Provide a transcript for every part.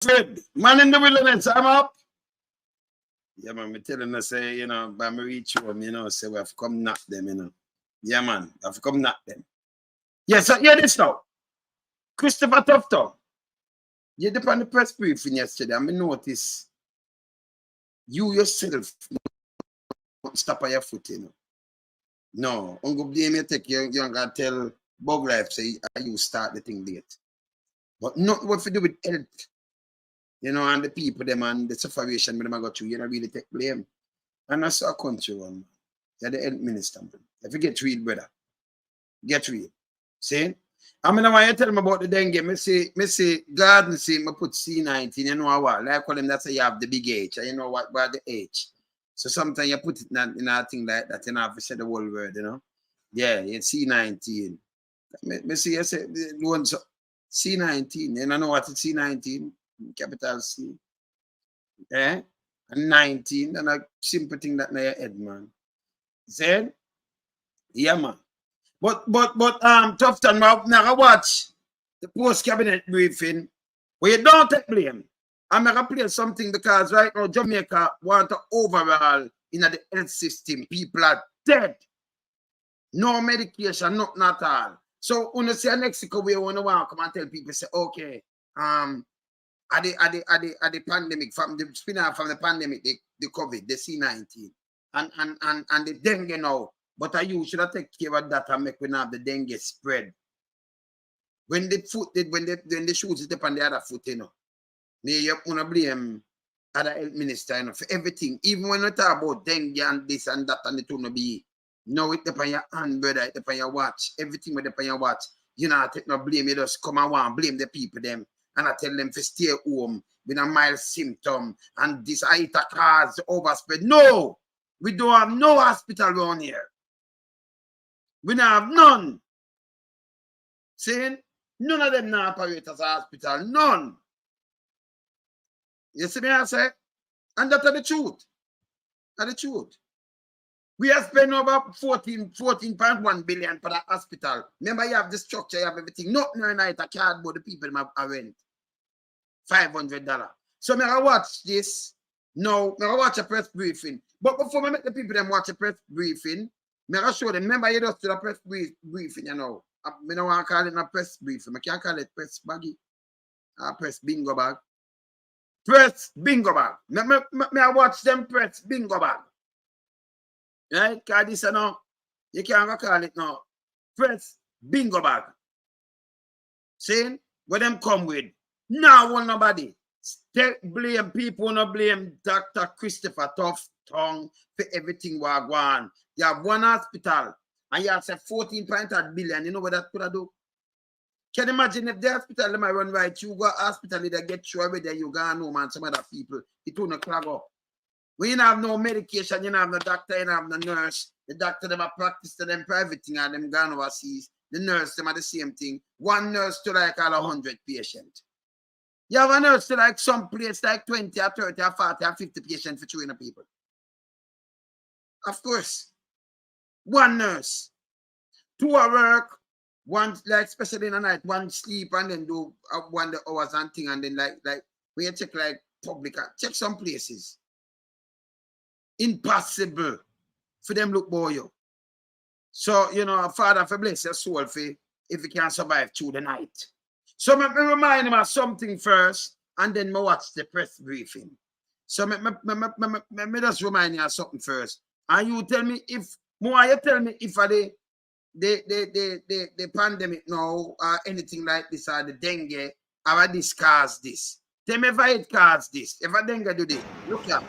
Fred, man in the wilderness, I'm up. Yeah, man, me telling us, say, you know, by me reach home, you know, say we have to come knock them, you know. Yeah, man, we have to come knock them. Yeah, so hear this now. Christopher Tuff Tongue. You did on the press briefing yesterday, and me notice you yourself stop on your foot, you know. No, I'm going to blame you, take you, you're going to tell Bug Life, say, you start the thing late. But not what to do with health, you know, and the people, them, and the sufferation, them, I got through, you don't really take blame. And that's our country, one. You're the health minister, man. If you get real, brother, get real. See? I mean, when you tell me about the dengue, me say, God, me say, me put C-19, you know what? Like I call them, that's how you have the big H, and you know what about the H. So sometimes you put it in a thing like that, you know, have to say the whole word, you know? Yeah, it's C-19. Me see, you say, C-19, you know what it's C-19? Capital C. Eh? And 19, and a simple thing that in your head, man. See? Yeah, man. But Tuff Tongue, now watch the post-cabinet briefing where you don't take blame. I'm going to play something because right now Jamaica want to overall in the health system. People are dead. No medication, nothing at all. So when you see Mexico, we want to come and tell people, say, okay, at the pandemic, from the spin-off from the pandemic, the COVID, the C-19, and the dengue now. But you should have take care of that and make we have the dengue spread. When the foot did, when the shoes is on the other foot, you know, you wanna blame other health minister, you know, for everything. Even when you talk about dengue and this and that and it will be, no, it depends on your hand, brother, it depends on your watch. Everything will depend on your watch. You know, I take no blame, you just come and want blame the people them. And I tell them to stay home with a mild symptom and this it cause overspread. No, we don't have no hospital around here. We don't have none. Saying none of them now operate as a hospital. None. You see me, I say? And that's the truth. That's the truth. We have spent over 14.1 billion for the hospital. Remember, you have the structure, you have everything. Not no night a cardboard, the people have rent. $500. So I watch this. No, I watch a press briefing. But before I make the people them watch a press briefing, I show them. Remember, you just do a press briefing, you know. I don't want to call it a press briefing. I can't call it press baggy. Press bingo bag. Press bingo bag. I watch them press bingo bag. Right? Because this, you know, you can't call it now. Press bingo bag. See? What them come with? Now, one nobody. Blame people, no blame Dr. Christopher Tuff Tongue for everything we're going. You have one hospital and you have say 14.8 billion. You know what that could have do? Can you imagine if the hospital might run right? You go hospital, they get you already, you go home and some other people, it will not clog up. When you don't have no medication, you don't have no doctor, you don't have no nurse. The doctor never practice to them private thing and them gone overseas. The nurse, them are the same thing. One nurse to like all 100 patients. You have a nurse to like some place like 20 or 30 or 40 or 50 patients for 200 people. Of course. One nurse. 2 at work, one like especially in the night, one sleep and then do 1 hours and thing and then like when you check like public, check some places. Impossible for them look boy you. So, you know, Father, for bless your soul for if you can survive through the night. So me remind him of something first, and then me watch the press briefing. So me just remind you of something first. And you tell me if more you tell me if the pandemic now or anything like this or the dengue or this cause this. Tell me if it cause this. If a dengue do this. Look here.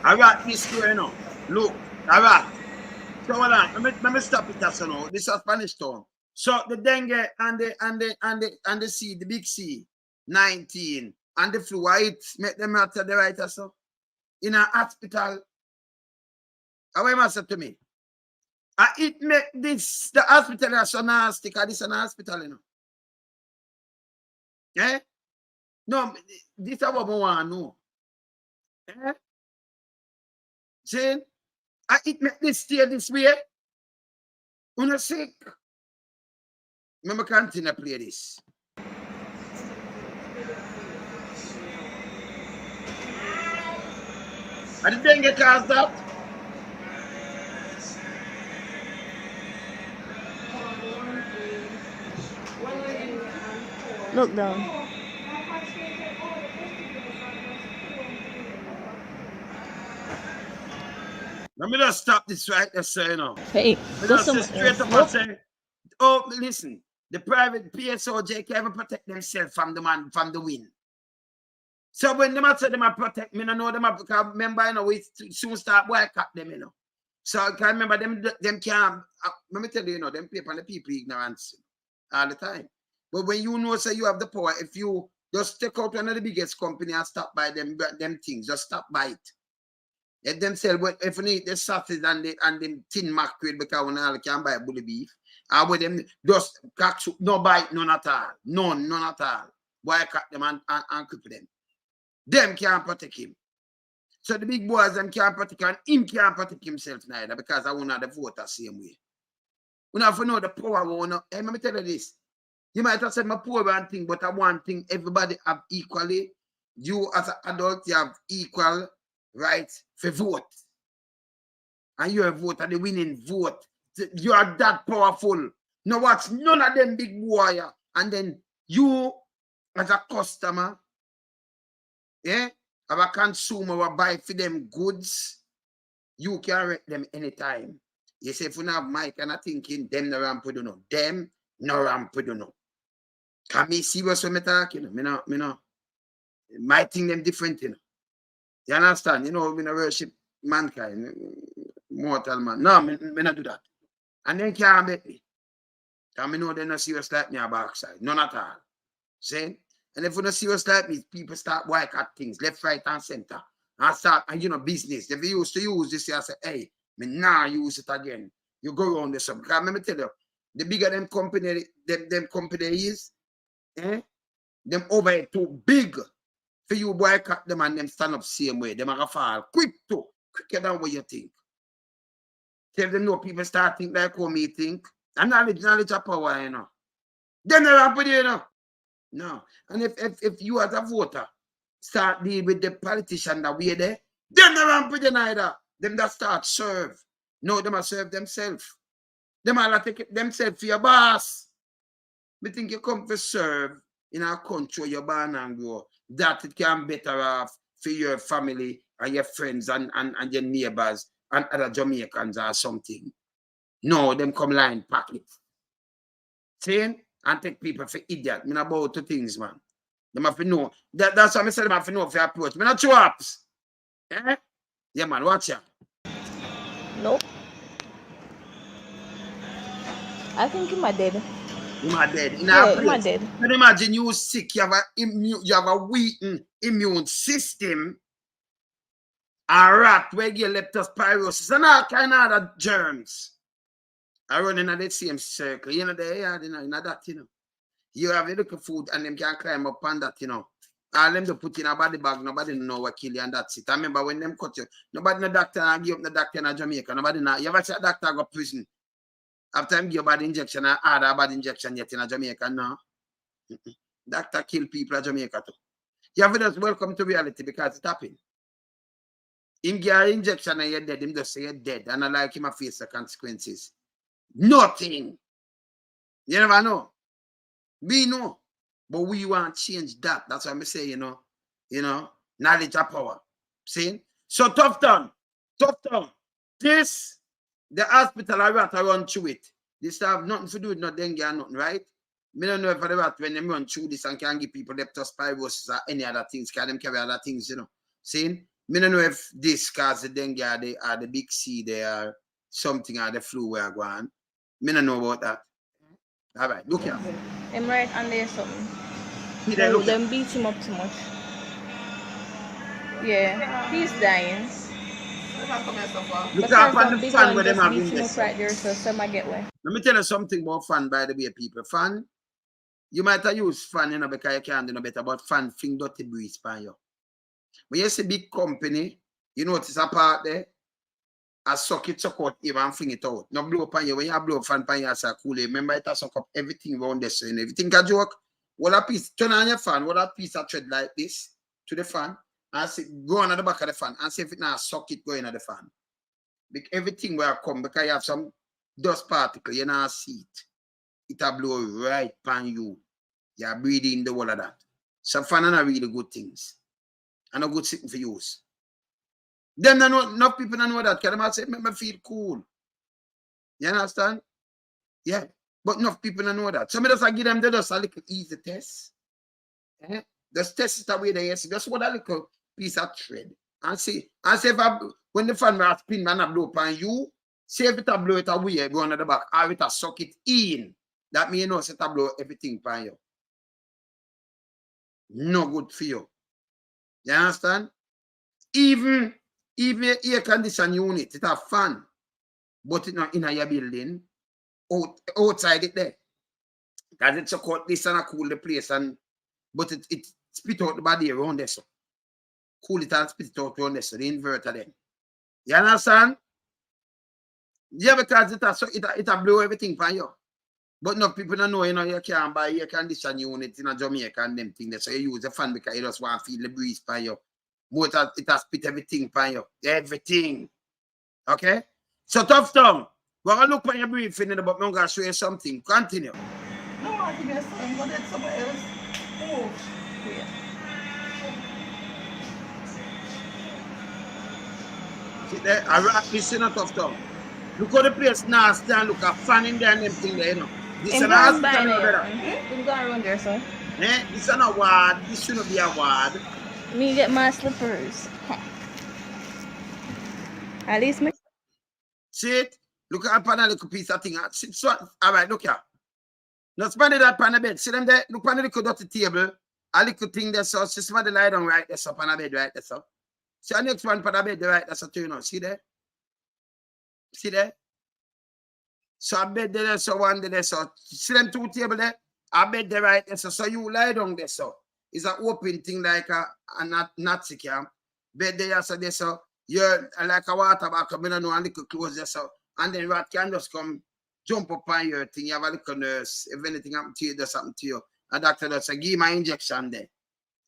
I write this here, you know. Look, I write. So hold on, let me stop it as you know. This is Spanish town. So the dengue and the C, the big C-19 and the flu, it make them out to the right or so. In a hospital. How am I say to me? It make this the hospital is so nasty because this is an hospital, you know. Eh? No, this is what I want to know. Eh? See? It make this stay this way. When you're sick. Remember, continue to play this. And the dengue cause that? Look down. Let me just stop this right there, sir, you know. Hey, Let go me just say somewhere straight up else. and say, oh, listen, the private PSOJ can even protect themselves from the man, from the wind. So when them say them protect me, I know them because remember, you know, we soon start boycott them, you know. So I can remember them can't, let me tell you, you know, them people and the people ignorance all the time. But when you know, say you have the power, if you just take out one of the biggest company and stop by them things, just stop by it. Let them sell, but if you need the sausage and the tin mackerel because when all can buy bully beef, and with them just catch no bite, none at all. None at all. Boycott them and cripple them. Them can't protect him. So the big boys them can't protect him, and him can't protect himself neither because I want the vote the same way. We have to know the power. Hey, let me tell you this. You might have said my poor one thing, but I one thing everybody have equally. You as an adult, you have equal rights for vote. And you have vote and the winning vote. You are that powerful. Now watch none of them big boy. And then you as a customer, yeah, as a consumer will buy for them goods, you can rent them anytime. You say if you have Mike and I thinking them no ramp with you know. Them no ramp with you know. Can me see what's me talking? Me no. My thing them different, you know. You understand? You know, we no worship mankind, mortal man. No, me not do that. And then can't bet me. Because I know they not serious like me on backside. None at all. See? And if you not serious like me, people start boycott things, left, right, and center. And start, and you know, business. If you used to use this, I say, hey, me now use it again. You go around this. Because let me tell you, the bigger them company is, them over it too big for you boycott them and them stand up same way. Them are gonna fall quick too. Quicker than what you think. Tell them no people start think like how me think. And knowledge of power, you know. Then they ramp with you know. No. And if you as a voter start deal with the politician that we there, then they ramp with you neither. Them that start serve. No, them are serve themselves. Them are take it themselves for your boss. Me think you come to serve in a country where you're born and grow, that it can better off for your family and your friends and your neighbors and other Jamaicans or something. No, them come line pocket. See? And take people for idiot. Me not about two things, man. Them have to know. That's what I said them have to know for approach. Me not show ups. Eh? Yeah, man, watch out. Nope. I think him are dead. You are dead. Yeah, him are dead. But imagine you sick, you have a weakened immune system. A rat where you leptospirosis and all kind of other germs are running in the same circle. You know, that, you know. You have a little food and them can climb up on that, you know. All them to put in a body bag, nobody know what kill you and that's it. I remember when them cut you, nobody no doctor give up the doctor in Jamaica. Nobody know. You ever see a doctor go prison? After him give a bad injection and add a bad injection yet in Jamaica, no. Doctor kill people in Jamaica too. You have to just welcome to reality because it happened. Him get an injection and you're dead. Him just say you're dead. And I like him a face the consequences. Nothing. You never know. We know. But we want to change that. That's what I say, you know, knowledge of power. See? So Tuff Tongue. This, the hospital I rat to run through it. This have nothing to do with no dengue or nothing, right? I don't know if the rat when they run through this and can give people leptospirosis or any other things, can them carry other things, you know. See? I don't know if this cause the dengue or the big C there, something or the flu we are going. I don't know about that. All right, look here. I'm right under something. No, them beat him up too much. Yeah, he's dying. Look up on the fan where them have beat him up right there, so some I get away. Let me tell you something about fan, by the way, people. Fan, you might have used fan, you know, because you can't do no better, but fan fling dirty breeze by you. When you see big company, you notice a part there, I suck out, even fling it out. No blow up on you. When you blow fan pan you, I say cool. Remember it has suck up everything around there. So everything a joke. what a piece, turn on your fan, what a piece of thread like this to the fan, and see, go on at the back of the fan, and see if it now suck it going at the fan. Everything will come because you have some dust particle, you now see it. It'll blow right pan you. You're breathing the whole of that. So fan are not really good things. And a good thing for use. Them don't know, enough people don't know that. Because they say, make me feel cool. You understand? Yeah. But enough people don't know that. So I just give them the just a little easy test. Eh? Just test it away there. Just what a little piece of thread. And see if when the fan will spin and a blow upon you, see if it will blow it away, go on the back, or it will suck it in. That means you know it will blow everything upon you. No good for you. You understand? Even air condition unit, it have fan, but it's not in your building. Outside it there. Because it's a cut this and a cool the place, but it spit out the body around there. So cool it and spit it out around there. So the inverter then. You understand? Yeah, because it blow everything for you. But no people don't know, you can't buy air condition unit in a Jamaica and them things. So you use a fan because you just want to feel the breeze for you. But it has spit everything for you. Everything. Okay? So Tuff Tongue. We're going to look when you're breathing, but I'm going to show you something. Continue. No, I think there's something, but that's somewhere else. Oh, yeah. See there? I rock this in a Tuff Tongue. Look how the place nasty and look a fan in there and them thing there, This is an hospital, brother. I'm going around there, sir. Eh? This is an award. This shouldn't be a award. Me get my slippers. At least me. See it? Look at a little piece of thing. So, all right, look here. Now, spread that pan the bed. See them there? Look on the little dirty table. A little thing there, so somebody lie down right there, so on the bed right there, so. See the next one on the bed right there, so you know. See there? See there? So a bed there, so one there, so. See them two table there? A bed there right there, so you lie down there, so. It's an open thing like a Nazi camp. Bed there, so you're like a water bottle, I don't know, a little close there, so. And then rat can just come jump up on your thing. You have a little nurse. If anything happens to you, does something to you. A doctor does say, give my injection there.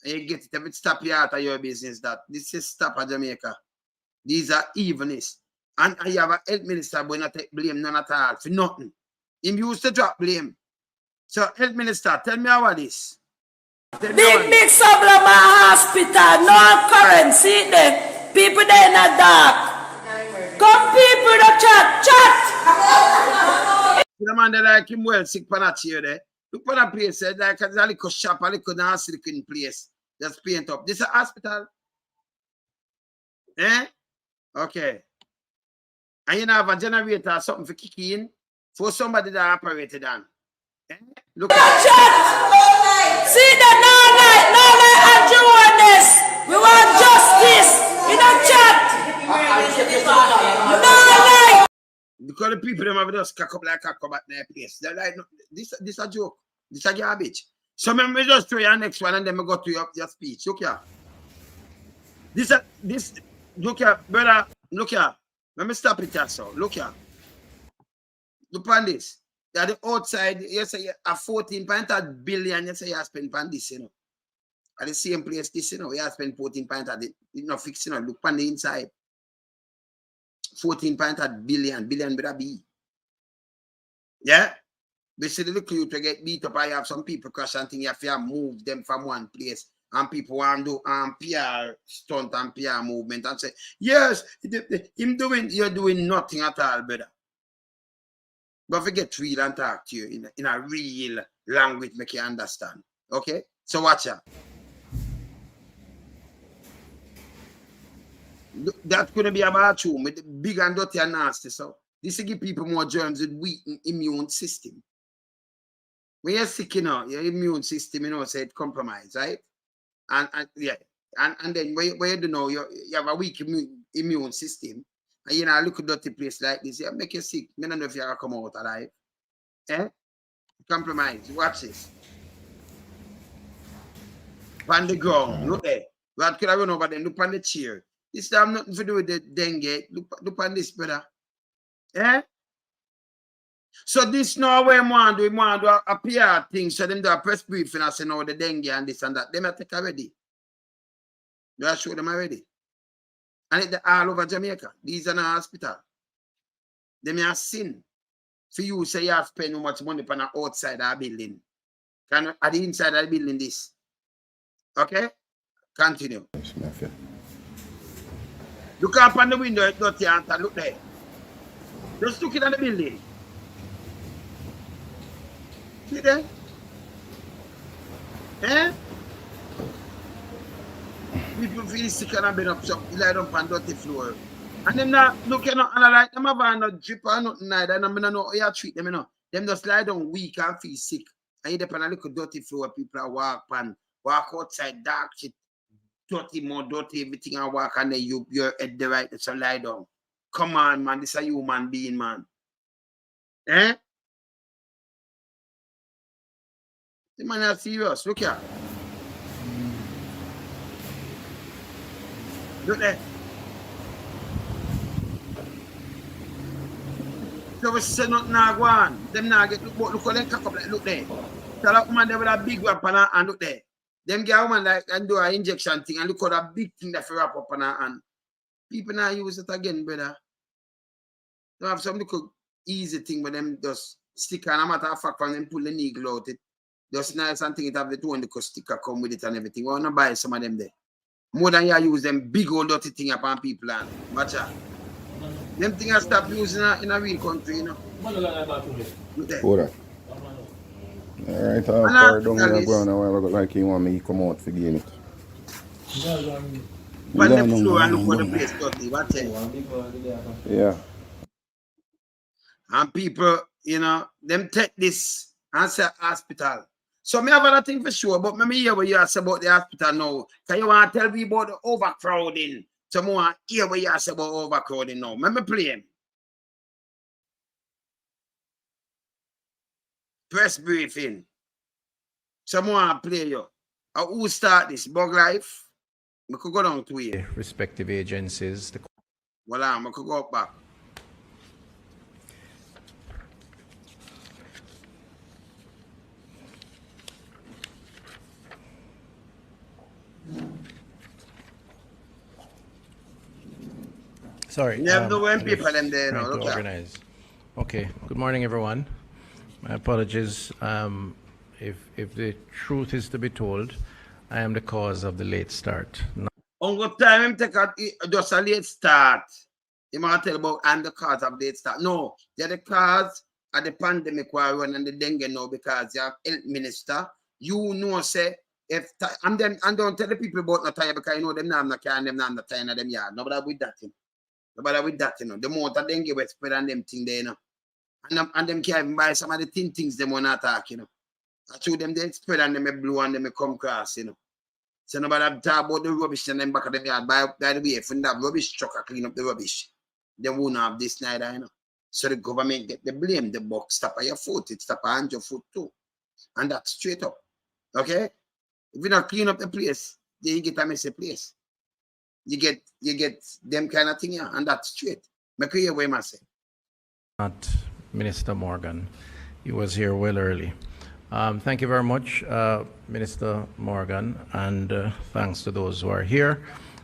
And you get it. If it stop you out of your business, that this is stop at Jamaica. These are evenness. And you have a health minister, but not take blame none at all for nothing. Him used to drop blame. So, health minister, tell me how it is. Big Sublama Hospital, no currency there. People there in the dark. Come people to chat. The man that like him well sick for that chair there. Look for that place, like a little shop, a little dance looking place. Just paint up. This is a hospital. Eh? Okay. And you have a generator or something for kicking in for somebody that operated on. Eh? Look at that. See the no light and Joannes. We want justice. We don't chat. Because the people them have just cock up like cock up at their place. They're like, no, this a joke. This a garbage. So me just throw your next one and then we go to your speech. Look here. Look here, brother. Look here. Let me stop it here, so. Look here. Look on this. At the outside, you say a 14.8 billion, you say you spend on this, At the same place, this, you spend 14.8, you know, fixing, look on the inside. 14.8 billion with a B. Yeah? Basically, the clue to get beat up, I have some people crash and think you have to move them from one place. And people want to do PR stunt and PR movement and say, yes, you're doing nothing at all, brother. But forget real and talk to you in a real language, make you understand. Okay? So watch out. That's going to be a bathroom with big and dirty and nasty. So this will give people more germs with weak immune system. When you're sick, your immune system, say it compromised, right? And then when you do know you have a weak immune system, and look at dirty place like this, it make you sick. I don't know if you're gonna come out alive. Eh? Compromise. Watch this. On the ground, look there. What could I run over them? Look on the chair. This time nothing to do with the dengue. Look on this, brother. Eh? So this now where we want to do a PR thing, so them do a press briefing and say no the dengue and this and that. Them are take already. They are show them already. And it's all over Jamaica. These are not hospital. Them are sin. For you say you have to spend how much money on the outside of the building. Can at the inside of the building this. Okay? Continue. Look up on the window, it's dirty and look there. Just look at the building. See there? Eh? People feel sick and been up, so lie up on dirty floor. And them not looking at like them have no drip or nothing like that. And I know how you treat them, you know. Them just lie down weak and feel sick. And you depend on a little dirty floor, people are walk outside dark shit. Dirty, more dirty, everything and walk and then your head the right, so lie down. Come on, man, this is a human being, man. Eh? The man is serious. Look here. Look there. So we say nothing now go on. Them now get look how they cock up like look there. Tell that woman they with a big weapon and look there. Them get a woman like and do an injection thing and look how that big thing that wrap up on her hand. People now use it again, brother. They have some little easy thing with them just stick on a matter of fact when them pull the needle out it. Just nice and thing it have the two and the sticker come with it and everything. We wanna buy some of them there. More than you use them big old dirty thing upon people and watch out. Them things stop using in a real country, you know. Alright, I'll far down on the ground a while ago like he want me to come out for gain it. When them floor and look for the place dirty, watch it. Yeah. And people, you know, them take this and say hospital. So me have another thing for sure, but me hear what you say about the hospital now. Can you want to tell me about the overcrowding? So I want to hear what you say about overcrowding now. Let me play him. Press briefing. So I want to play you. Who start this? Bug Life? I could go down to here. Respective agencies. Well, I could go back. Sorry. You have no people in there now. Look organize. Okay. Good morning, everyone. My apologies. If the truth is to be told, I am the cause of the late start. On good time, him take just a late start. You might tell about I'm the cause of late start. No, you're the cause of the pandemic where run and the dengue now because you're health minister. You know, say if and then and don't tell the people about no time because you know them now not can them now not time of them yard. Nobody with that thing. Nobody with that, you know. The more that dengue will spread and them thing there, you know. And them can't even buy some of the things them want to attack, you know. I show them they spread and them blue and them come cross, you know. So nobody have talk about the rubbish and them back of them yard. By the way, if that rubbish truck clean up the rubbish, they won't have this neither, you know. So the government get the blame, the buck stop at your foot, it stop at your foot too. And that's straight up. Okay? If you don't clean up the place, then you get a messy place. You get them kind of thing, yeah, and that's straight. Make you hear what I say. Not Minister Morgan. He was here well early. Thank you very much, Minister Morgan, and thanks to those who are here.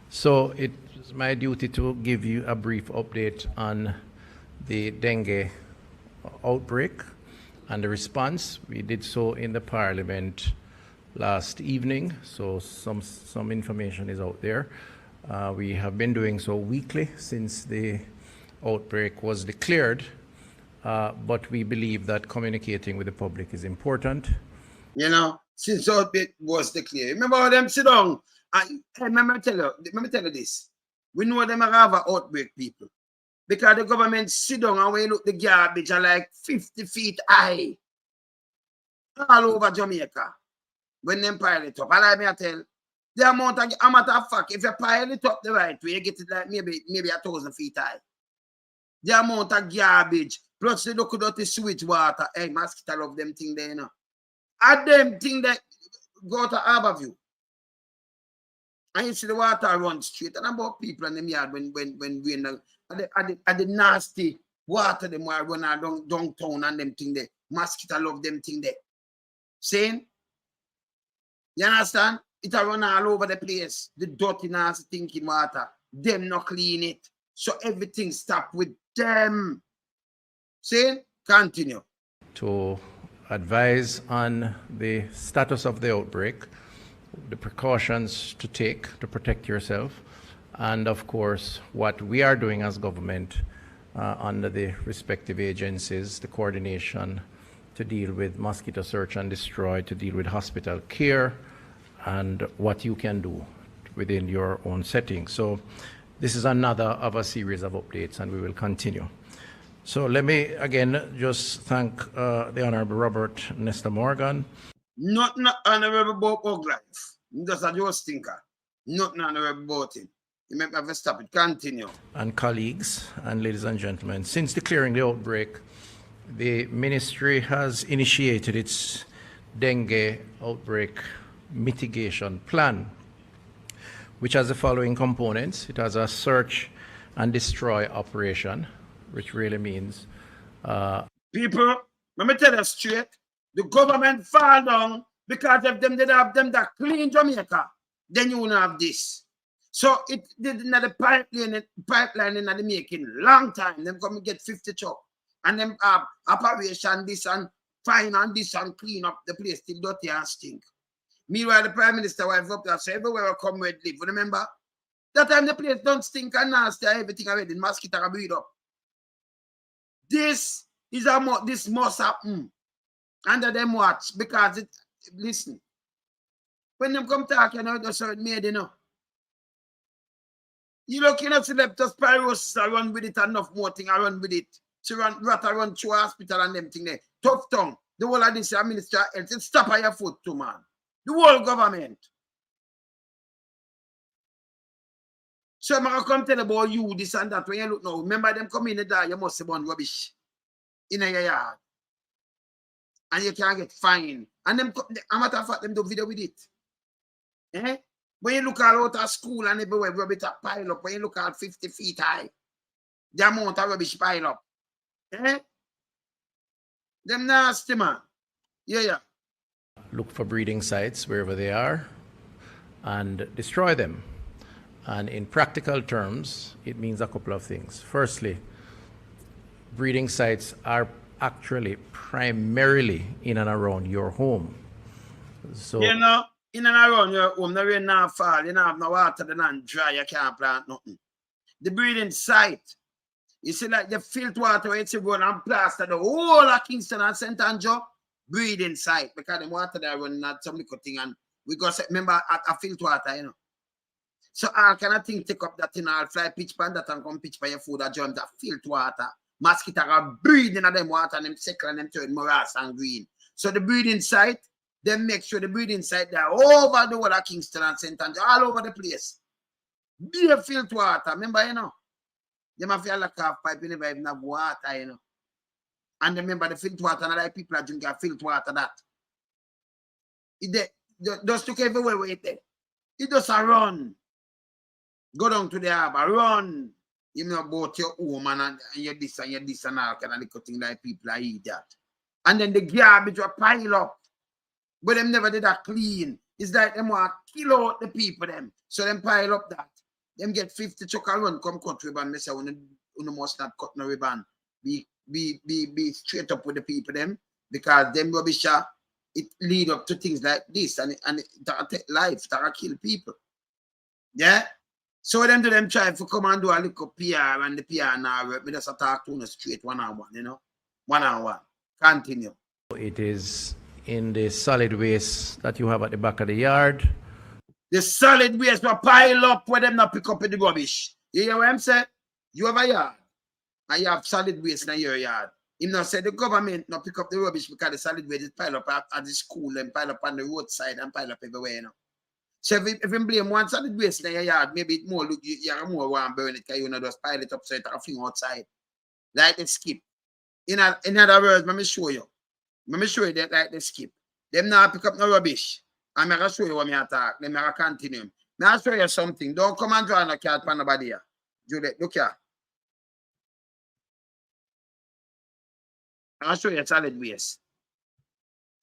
So it's my duty to give you a brief update on the dengue outbreak and the response. We did so in the Parliament last evening, so some information is out there. We have been doing so weekly since the outbreak was declared, but we believe that communicating with the public is important. You know, since the outbreak was declared. Remember how them sit down? Let me tell you this. We know them have an outbreak, people. Because the government sit down and when you look the garbage are like 50 feet high. All over Jamaica. When them pile it up. And I may tell the amount of, a matter of fact, if you pile it up the right way, you get it like maybe 1,000 feet high. The amount of garbage, plus the look at the sewage water. Hey, mosquito love them thing there, you know. And them thing that go to Harborview. And you see the water run straight. And about people in them yard when the nasty Water them while run downtown and them thing there. Mosquito love them thing there. Saying? You understand? It a run all over the place. The dirty, nasty thinking water. Them not clean it. So everything stop with them. Saying? Continue. To advise on the status of the outbreak, the precautions to take to protect yourself, and of course, what we are doing as government under the respective agencies, the coordination to deal with mosquito search and destroy, to deal with hospital care, and what you can do within your own setting. So this is another of a series of updates, and we will continue. So let me again just thank the Honorable Robert Nesta Morgan. Not honorable about Bug Life. Just a Joe stinker. Not honorable about him. You make me have to stop it. Continue. And colleagues and ladies and gentlemen, since declaring the outbreak, the ministry has initiated its dengue outbreak mitigation plan, which has the following components. It has a search and destroy operation, which really means people, let me tell you straight, the government fall down because if them did have them that clean Jamaica, then you won't have this. So it did in the pipeline in the making long time. Them come and get 50 truck and them have operation this and fine and this and clean up the place till dirty and stink. Meanwhile, the Prime Minister wife up there, so everywhere I come with live. Remember? That time the place don't stink and nasty, everything already, mosquito are breed up. This is this must happen under them watch because it, listen, when them come talk, you know, that's how it made, you know. You look, you know, leptospirosis, I run with it, enough more thing, I run with it. So run through hospital and them thing there. Tuff Tongue, the whole of this Minister of Health, it stop on your foot too, man. The whole government. So I'm going to come tell about you, this and that. When you look now, remember them come in the door, you must have burn rubbish in your yard. And you can't get fined. And them, a matter of fact, them do video with it. Eh? When you look all out of school and everywhere, rubbish pile up. When you look at 50 feet high, the amount of rubbish pile up. Eh? Them nasty, man. Yeah. look for breeding sites wherever they are and destroy them. And in practical terms, it means a couple of things. Firstly, breeding sites are actually primarily in and around your home. So, you know, in and around your home, the rain not fall, you don't have no water, the land dry, you can't plant nothing. The breeding site, you see, like the filter water, it's going and plaster the whole of Kingston and St. Andrew, breeding site, because the water they are running at some little thing, and we got to remember at a filter water, you know. So all kind of thing take up that thing, I'll fly pitch pan that and come pitch by your food, that jump that filter water. Mosquitoes are breeding at them water and them circle and them turn morass and green. So the breeding site, they make sure the breeding site there over the whole of Kingston and St. Andrew, all over the place. Be a filter water, remember, you know. They might feel like a pipe, you never even have water, you know. And remember the filter water, and other people are drinking filter water that. It just took everywhere with it. It just a run. Go down to the harbor, run. You know about your home and you're this and all kind of little thing like people are eat that. And then the garbage will pile up. But them never did that clean. It's like them want to kill out the people them. So them pile up that. Them get 50 chuck and run, come cut ribbon. Me say, you must not cut no ribbon. Be straight up with the people them. Because them rubbish, it lead up to things like this. And it take life, that kill people. Yeah? So them do them try to come and do a little PR and the PR now work. Me just talk to them straight one-on-one, you know? One-on-one. Continue. it is in the solid waste that you have at the back of the yard. The solid waste will pile up where them not pick up in the rubbish. You hear what I'm saying? You have a yard and you have solid waste in your yard. Him not say the government not pick up the rubbish because the solid waste is pile up at the school and pile up on the roadside and pile up everywhere, you know. So if you blame one solid waste in your yard, maybe it more look you more want to burn it because you know just pile it up so it can fling outside. Like the skip. In other words, let me show you. Let me show you that like the skip. Them now pick up no rubbish. I'm going to show you what I talk. Then I'm going to continue. Now I'll show you something. Don't come and draw no cat for nobody here. Juliet, look here. I'll show you a solid waste.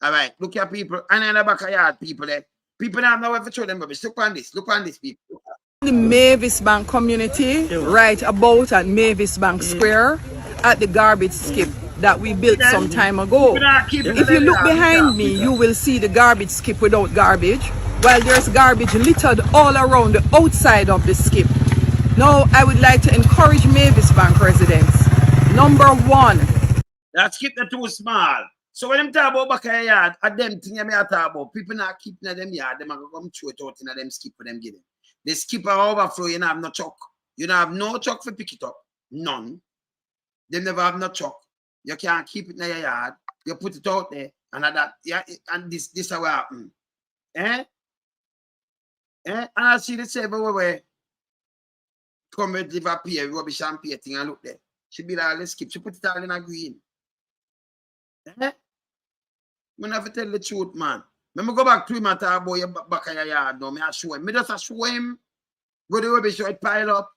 All right, look at people, and in the back of yard, people there. People don't know where to throw them rubbish. Look on this, people. The Mavis Bank community, right about at Mavis Bank Square, at the garbage skip that we built some time ago. If you look behind me, you will see the garbage skip without garbage, while there's garbage littered all around the outside of the skip. Now, I would like to encourage Mavis Bank residents. Number one. That skip is too small. So when them talk about back of your yard, at them thing me talk about, people not keeping them yard, them are going to come throw it out in them skip for them get them. The skip are overflow, you don't have no truck. You don't have no truck for pick it up. None. They never have no truck. You can't keep it in your yard. You put it out there, and that, yeah, and this is what happen. And I see the same way. Come with live up here, rubbish and thing and look there. She be like, let's skip. She put it all in a green. I have to tell the truth, man. When I go back to him and talk about your back of your yard, no, I show him. I just show him. Go the rubbish, so it pile up.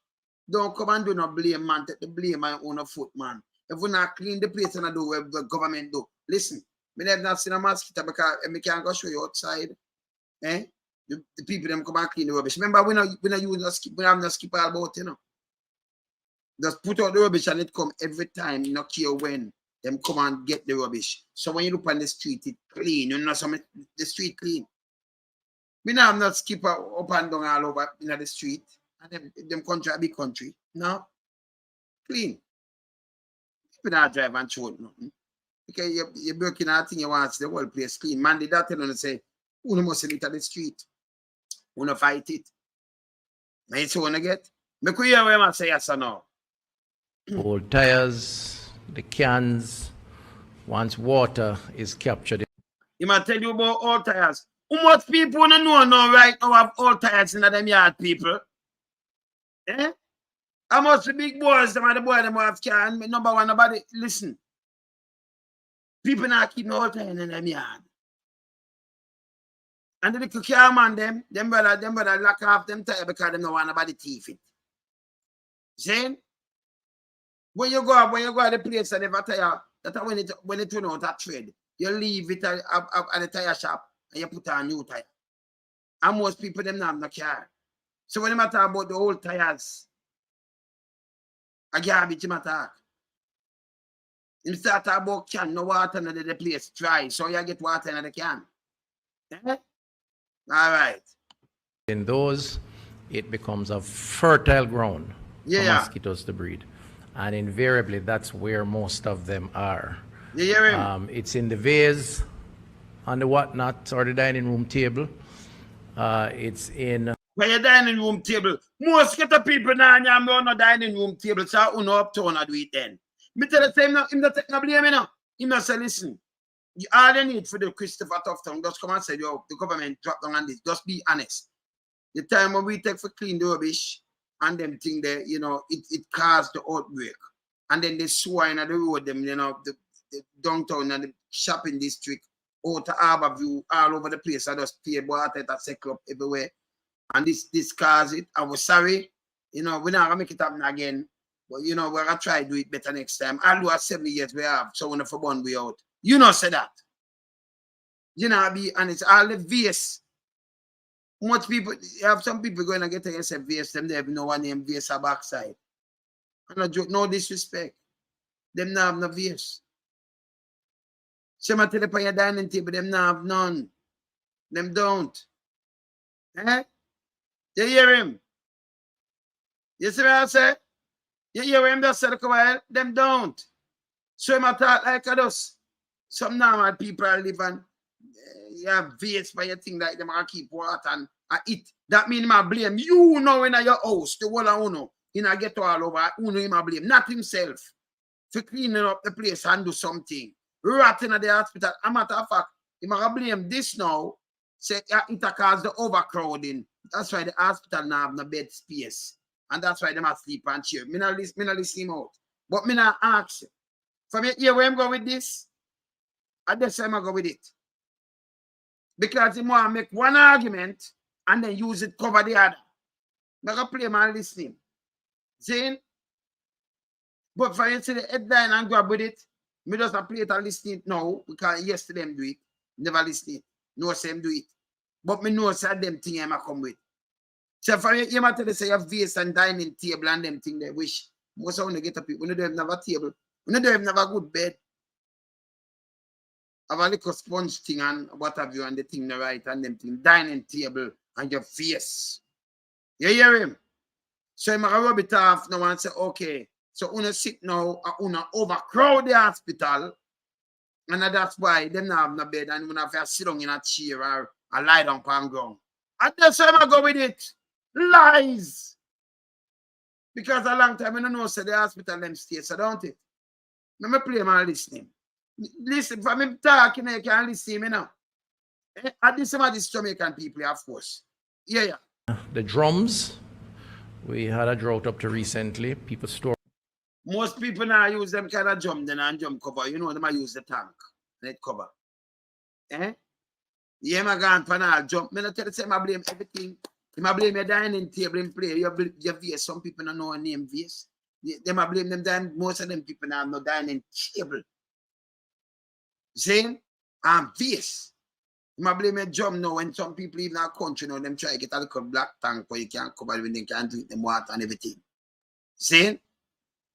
Don't come and do no blame, man. Take the blame on your own foot, man. If we not clean the place and I do what the government do. Listen, I have not seen a mosquito because I can't go show you outside. The people them come and clean the rubbish. Remember, we not use no skip, we have no skip all about, you know. Just put out the rubbish and it come every time, you not care when. Them come and get the rubbish. So when you look on the street, it's clean. You know, the street clean. We now have not skip up and down all over in the street. And them country, a big country. No. Clean. People not drive and show nothing. Because you're working out thing you want the whole place clean. Man, did that tell them say, who must live at the street? Who no fight it? And it's what I get. Me could hear where I say yes or no. Old tires, the cans, once water is captured. He might tell you about all tires. How much people don't know now right now have all tires in them yard, people? How much the big boys, them are the boys, them have car, number one, nobody, listen. People not keep no tires in them yard. And the little car man, them brother lock off them tire because them no want nobody thief it. See? When you go to the place and have a tire, that's when it turn out a trade, you leave it at the tire shop and you put on a new tire. And most people them not have no car. So when they talk about the old tires, I garbage him attack. He start talk about can, no water in the place dry, so you get water in the can. All right. In those, it becomes a fertile ground for mosquitoes to breed. And invariably, that's where most of them are. You hear him? It's in the vase, on the whatnot, or the dining room table. It's in... Where your dining room table? Most get the people now on the dining room table, so you know uptown I do it then. Me tell the same, him not take no blame, you know. Him not say, listen, all you need for the Christopher Tuff Tongue, just come and say, yo, the government drop down on this. Just be honest. The time when we take for clean the rubbish, and them thing there, you know, it caused the outbreak. And then they swine at the road, them, you know, the downtown and the shopping district, out to Harborview, all over the place. I just pay water at circle up everywhere. And this caused it. I was sorry. You know, we're not gonna make it happen again. But you know, we're gonna try to do it better next time. I'll do 7 years we have, so when for one way out. You know, say that. You know, be honest, all the VS. Much people, you have some people going to get to yourself VS, them they have no one named VS a backside. No disrespect. Them not have no VS. Some tell you on your dining table, them not have none. Them don't. You hear him? You see what I say? You hear him just say, them don't. So him talk like us. Some normal people are living. You have VS for your thing like them, I keep water and I eat. That means I blame you know in your house, the whole of Uno, in a get all over, Uno him I blame, not himself. For cleaning up the place and do something. Rotting at the hospital. A matter of fact, him I blame this now, say it cause the overcrowding. That's why the hospital now have no bed space. And that's why they must sleep and chair. Me not listen him out. But me not ask. From here where I'm going with this, at this time I go with it. Because he want to make one argument and then use it cover the other. I'm going to play my listening. See? But for you to the headline and grab with it, Me just a play it and listen it now because yesterday them do it. Never listen it. No say them do it. But me know say them thing I come with. So for you might tell you say you have vase and dining table and them thing they wish. Most of them get up people. We don't have a table. We don't have a good bed. Have a little sponge thing and what have you and the thing the right and them thing. Dining table and your face. You hear him? So I'm gonna rub it off now and say, okay. So una sit now and una overcrowd the hospital. And that's why them not have no bed and una have to sit down in a chair or lie down on the ground. And that's why I'm gonna go with it. Lies. Because a long time I don't know so the hospital them stay, so don't it? Let me play my listening. Listen, for me talking, you can listen me now. At this some of these Jamaican people, of course. Yeah. The drums, we had a drought up to recently. People store. Most people now use them kind of drum then and drum cover. You know, them I use the tank. Net cover. Yeah, my grandpa jump. Me not tell you say I blame everything. I blame your dining table in play. Your vase. Some people don't know a name vase. Them I blame them most of them people now have no dining table. See? And vase. I blame a drum now when some people even in our country now them try to get a little black tank where you can't cover when they can't drink them water and everything. See?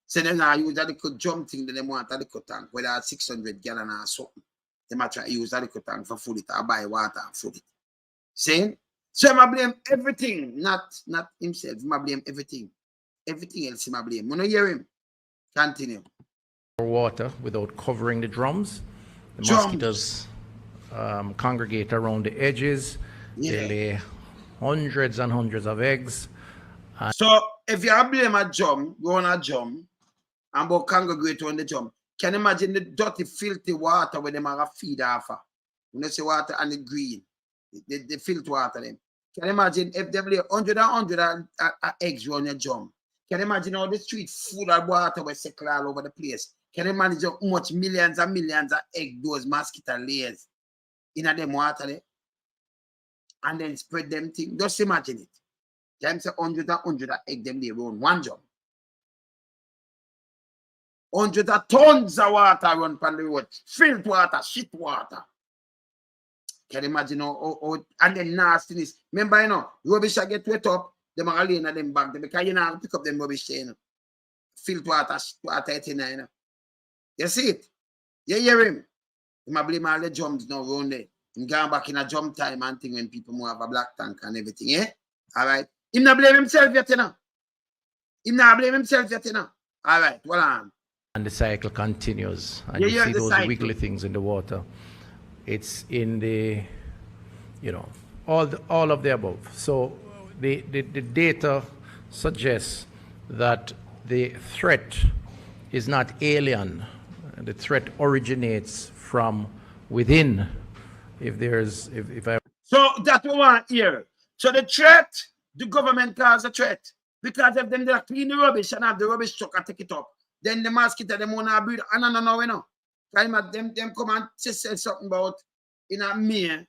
So then I use that little drum thing that they want a little tank where they have 600 gallon or something. They might try to use that little tank for food it or buy water and food it. See? So I blame everything, not himself. I blame everything. Everything else I blame. When I hear him, continue. Water without covering the drums. The mosquitoes congregate around the edges. Yeah. They lay hundreds and hundreds of eggs. So if you blame a drum, go on a drum, and go congregate on the drum, can you imagine the dirty, filthy water where them are feed off? When you say water and the green, the filthy water them. Can you imagine if they lay 100 eggs on your drum? Can you imagine all the street full of water will circle all over the place? Can you imagine how much millions and millions of eggs those mosquito layers in them water there? And then spread them things. Just imagine it. Them say 100 eggs them lay around one drum. 100 tons of water run from the road. Filth water, shit water. Can you imagine how and then nastiness. Remember, you know, rubbish I get wet up, them are laying in them back there because you know pick up them rubbish there, you know. Filth water, shit water, you know. You see it? You hear him? He might blame all the drums now around there. He going back in a drum time and thing when people more have a black tank and everything, yeah? All right. He not blame himself yet, you know. He not blame himself yet, you know. All right, well on. And the cycle continues. And you see those wiggly things in the water. It's in the, you know, all of the above. So the data suggests that the threat is not alien. The threat originates from within. So that we want here. So the threat, the government cause a threat. Because if them they clean the rubbish and have the rubbish truck and take it up, then the mosquito them wanna breed. No, you know. Them come and say something about in a May,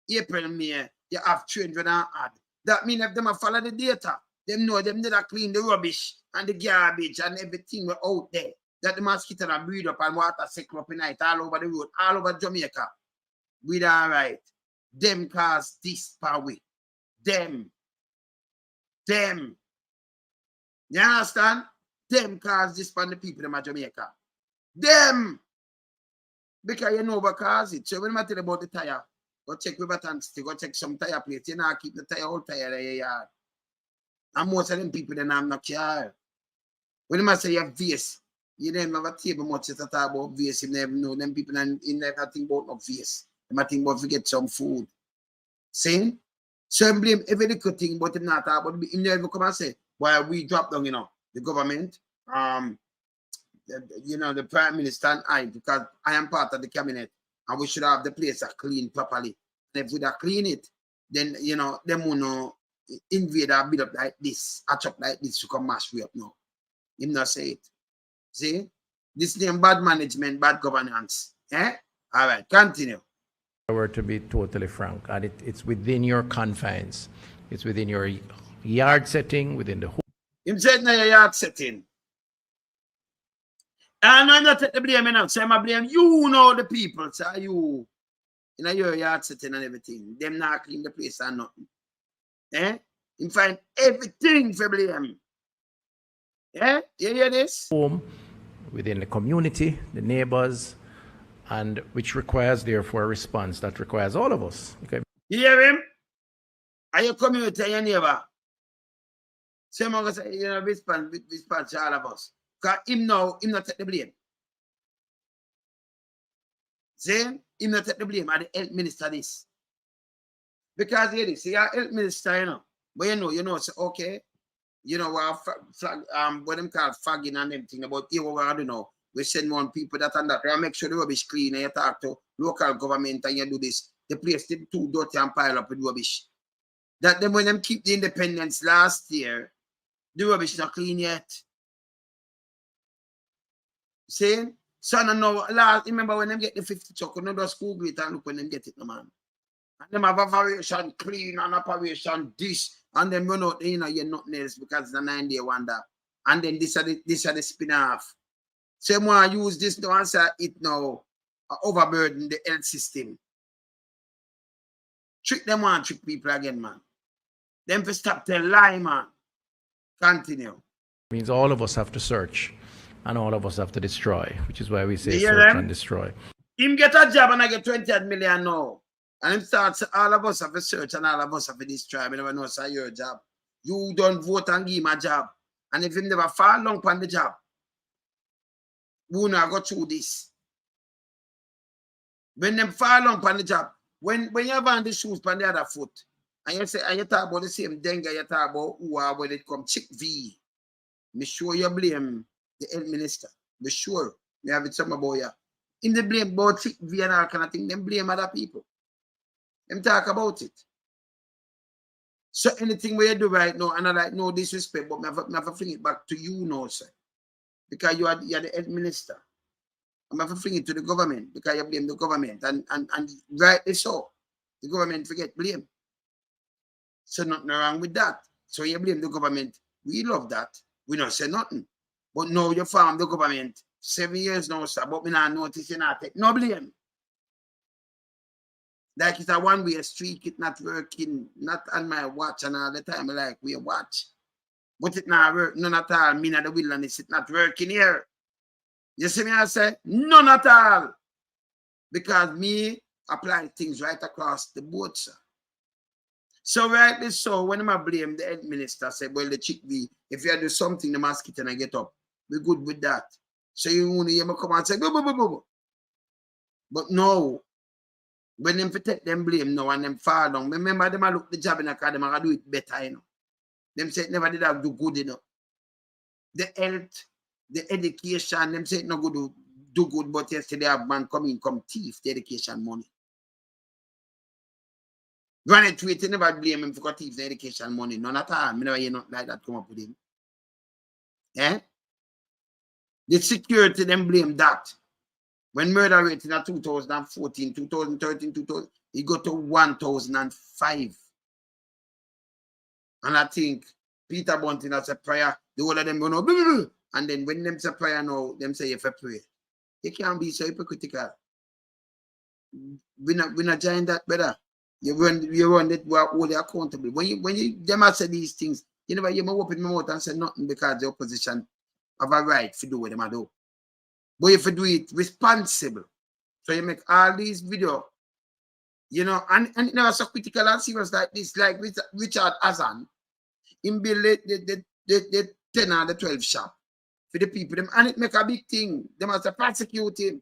April, May, you have 300 and add. That means if them follow the data, them know them need to clean the rubbish and the garbage and everything out there. That the mosquito are breed up and water cycle up in night all over the road, all over Jamaica. With all right. Them cause this power. Them. You understand? Them cause this for the people in Jamaica. Them. Because you know what cause it. So when I tell you about the tire, go check with Batansti, go check some tire plates. You know, keep the tire all tire in your yard. And most of them people then have no car. When I say you have vase, you don't have a table much to talk about vase. You never know them people and you never think about no vase. They might think about to get some food. See? So I blame every little thing, but him not talk about it. He never come and say, why we drop down, you know, the government, you know, the Prime Minister and I, because I am part of the cabinet, and we should have the place clean properly. And if we don't clean it, then, you know, them will know invade or build up like this, hatch up like this to come mash way up now. Him not say it. See? This name bad management, bad governance. Eh? All right, continue. I were to be totally frank, and it's within your confines. It's within your yard setting, within the home. Him said now your yard setting. And I'm not take the blame enough. So I'm blame you know the people. So you your yard setting and everything. Them not clean the place and nothing. Eh? You find everything for blame. Yeah? You hear this? Home, within the community, the neighbors, and which requires, therefore, a response that requires all of us. Okay. You hear him? Are your community and your neighbor? Same as say, response to all of us. Because him not take the blame. See? Him not take the blame. And the health minister this. Because here this, your health minister, But you know, say, okay, what them call fagging and everything about here what we do now. We send one people that and that. We make sure the rubbish clean and you talk to local government and you do this. The place is too dirty and pile up with rubbish. That them when them keep the independence last year, the rubbish not clean yet. See? So no, remember when them get the 50 truck, you know just Google it and look when them get it, no man. And them have operation clean and operation this. And then you're nothing else because it's a 9-day wonder. And then this are the spin-off. So you want to use this to answer it now, overburden the health system. Trick people again, man. Them to stop the lie, man. Continue. It means all of us have to search and all of us have to destroy, which is why we say search them? and destroy. Him get a job and I get 20 million now. And him starts, all of us have to search and all of us have to destroy. I never know it's your job. You don't vote and give him a job. And if him never fall long on the job, we not go through this. When them fall long on the job, when you have on the shoes on the other foot, and you say, and you talk about the same dengue, you talk about who are when it come chick V. Me sure you blame the health minister. Me sure me have it some about you. In the blame about chick V and all kind of thing, them blame other people. Them talk about it. So anything we do right now, and I like no disrespect, but I have to fling it back to you now, sir. Because you are the head minister. I have to fling it to the government because you blame the government. And rightly so. The government forget blame. So nothing wrong with that. So you blame the government. We love that. We don't say nothing. But now you farm the government 7 years now, sir. But we not notice you not take no blame. Like it's a one-way street, it not working, not on my watch, and all the time I like we watch. But it not work, none at all. Me in the wilderness, it not working here. You see me I say? None at all. Because me apply things right across the board, sir. So rightly so, when I blame the health minister, say, well, the chick be, if you do something, the mosquito and I get up. We're good with that. So you only hear me come and say, go, go, go, go, go. But no. When them take them blame now and them fall down, remember them I look the job in the car, them I do it better, Them say it never did have do good, The health, the education, them say it no good do good, but yesterday have man come thief the education money. Run it to it, never blame him for thief the education money. None at all. I never hear nothing like that come up with him. Eh? The security, them blame that. When murder rate in 2014, 2013, 2000, it got to 1,005. And I think Peter Bunting has a prayer, the whole of them go no, and then when them say prayer now, them say you have to pray. You can't be so hypocritical. We're not join that, brother. You run that we are only accountable. When you them say these things, you never hear me open my mouth and say nothing because the opposition have a right to do what them do. But if you do it responsible, so you make all these videos, and it never so critical and serious like this, like Richard Hazan, in build the 10 and the 12 shop for the people, them, and it make a big thing. They must prosecute him.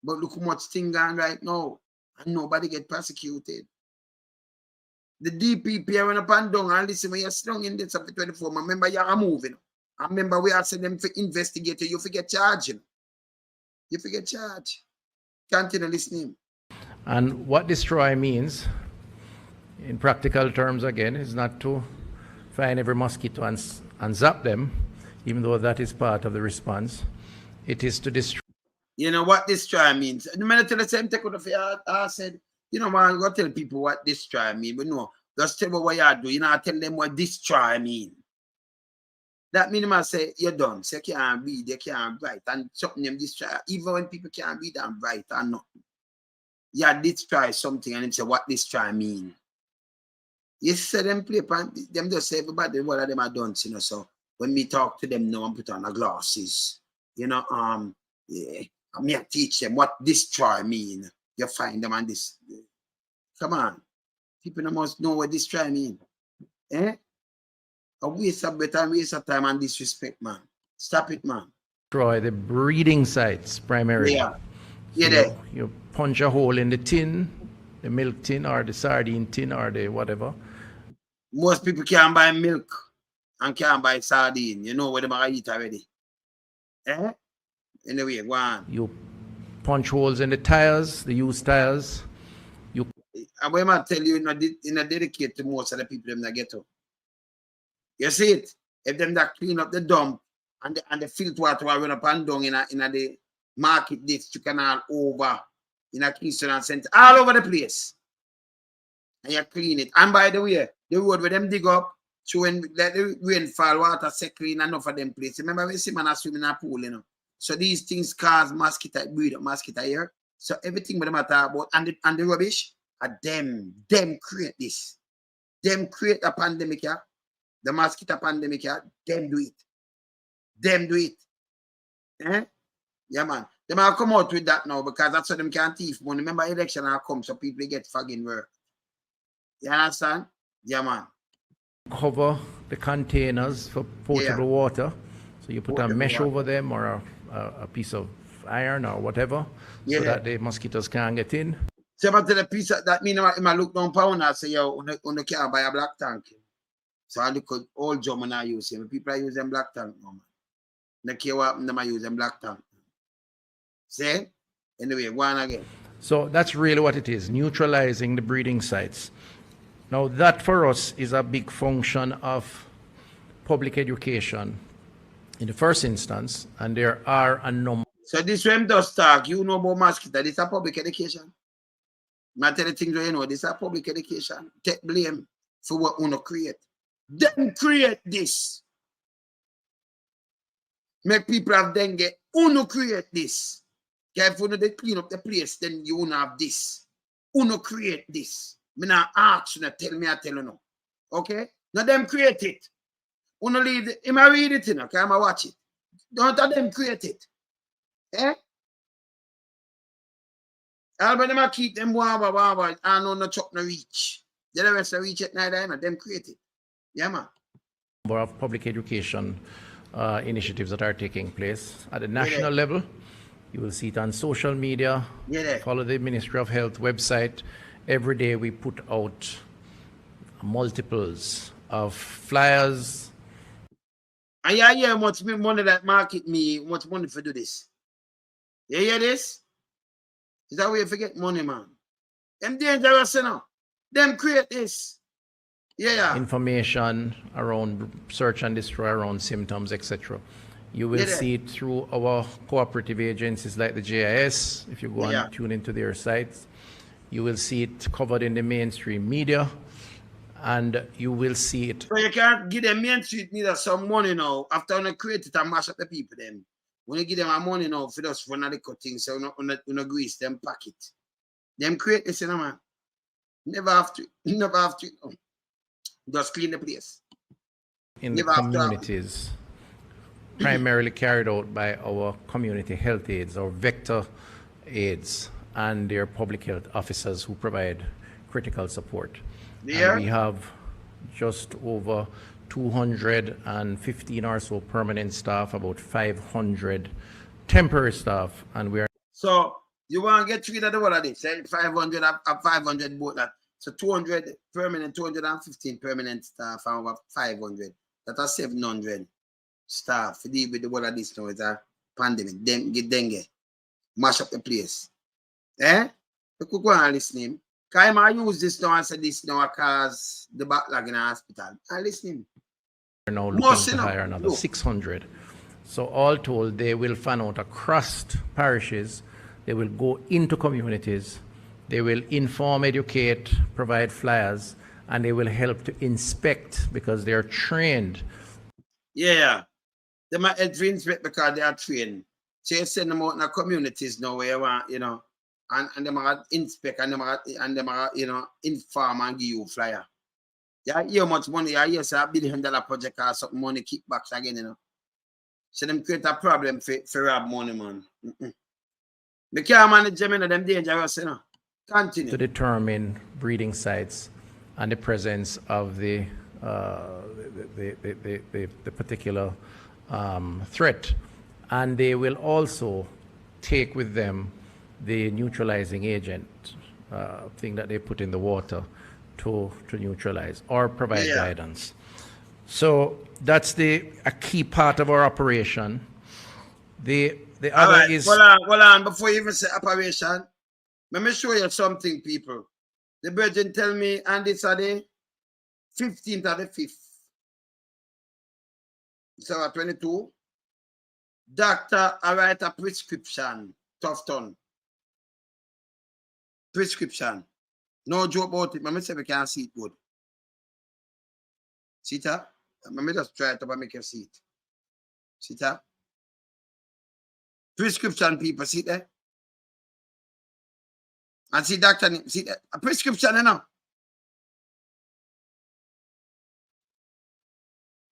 But look how much thing going right now, and nobody get prosecuted. The DPP went up and down, and listen, when you're strong in this up to 24, remember you're moving. I remember we asked them to investigate you, forget charging. You forget charge. Continue listening. And what destroy means, in practical terms again, is not to find every mosquito and zap them, even though that is part of the response. It is to destroy. You know what destroy means? The minute tell the same take out of your I said, man, I'm going to tell people what destroy mean, but no, just tell me what you do. I tell them what destroy mean. that means I say you're done. Say you can't read, you can't write, and something them destroy. Even when people can't read and write or nothing. Yeah, destroy something and them say what destroy mean. You say them play them just say everybody what of them are done, you know. So when we talk to them now and put on the glasses, you know, yeah, I may teach them what destroy mean. You find them on this. Come on. People must know what destroy mean. Eh? A waste of better waste of time and disrespect, man. Stop it, man. Destroy the breeding sites primarily. Yeah. So Yeah, you punch a hole in the tin, the milk tin or the sardine tin or the whatever. Most people can't buy milk and can't buy sardine. You know what they might eat already. Eh? Anyway, go on. You punch holes in the tires, the used tires. And when I tell you, in a dedicate to most of the people in the ghetto. You see it? If them that clean up the dump and the filter water will run up and down in the market district and all over in a Kingston and Center, all over the place. And you clean it. And by the way, the road where them dig up, so when the rainfall water set clean enough of them place. Remember we see man swim in a pool, you know. So these things cause mosquito, breed up mosquito here. So everything with them I talk about and the rubbish are them create this. Them create a pandemic here. The mosquito pandemic here, them do it. Them do it. Eh? Yeah, man. They might come out with that now because that's how them can't thief money. Remember, election will come so people get fucking work. You understand? Yeah, man. Cover the containers for potable water. So you put a mesh over them or a piece of iron or whatever so that the mosquitoes can't get in. So about the piece that mean I look down pound and say, yo, on the car buy a black tank. So I look at all German are using. People are using black tank now, man. They care what them are using black tank. See? Anyway, go on again. So that's really what it is, neutralizing the breeding sites. Now that for us is a big function of public education in the first instance, and there are a number. So this when does talk, you know about mosquito, this is a public education. I tell you things you know, this is a public education. Take blame for what you create. Then create this. Make people have dengue. Uno create this. If you they clean up the place, then you won't have this. Uno create this. Me not ask you, tell me, I tell you no. Okay? Now them create it. Uno leave it. Am I read it, you know? Can I watch it? Don't let them create it. Eh? All of them keep them warm, and on the chop no reach. The rest of reach at night, you know, them create it. Yeah, man. Number of public education initiatives that are taking place at the national level. You will see it on social media. Follow the Ministry of Health website. Every day we put out multiples of flyers. And you hear how much money that market me, much money for do this. You hear this? Is that way you forget money, man? Them dangerous, you know. Them create this. Yeah. Information around search and destroy around symptoms, etc. You will see it through our cooperative agencies like the JIS. If you go and tune into their sites, you will see it covered in the mainstream media, and you will see it. So you can't give them mainstream media some money now after you create it and mash up the people then. When you give them money now for just run the cutting, so you grease them packet. Them create this, you know, man. Never have to. Just clean the place. In the communities, primarily carried out by our community health aides or vector aides and their public health officers who provide critical support. And we have just over 215 or so permanent staff, about 500 temporary staff, and we are. So you want to get rid of the one of this? 500 up 500 both that. So 200 permanent, 215 permanent staff, and over 500. That's 700 staff to deal with the one of this now. It's a pandemic, dengue, mash up the place. Eh? You could go and listen. Because I use this now and say this now cause the backlog in the hospital. I listen. We're now looking to hire another 600. So all told, they will fan out across parishes. They will go into communities. They will inform, educate, provide flyers, and they will help to inspect because they are trained. Yeah. They might help to inspect because they are trained. So you send them out in the communities now where you want, you know, and they might inspect and they might, you know, inform and give you a flyer. Yeah, hear much money, I hear say $1 billion project or something money kickbacks again, you know. So them create a problem for rob money, man. They can't manage them, you know, them dangerous, you know. Continue. To determine breeding sites and the presence of the particular threat. And they will also take with them the neutralizing agent thing that they put in the water to neutralize or provide guidance. So that's a key part of our operation. The other is... Hold on. Before you even say operation, let me show you something, people. The Virgin tell me, and it's a day 15th of the 5th. So 22. Doctor, I write a prescription, Tuff Tongue. Prescription. No joke about it. Let me say we can't see it good. See that? Let me just try it to make you see it. See that? Prescription, people, see that? And see doctor, see that? A prescription, you know?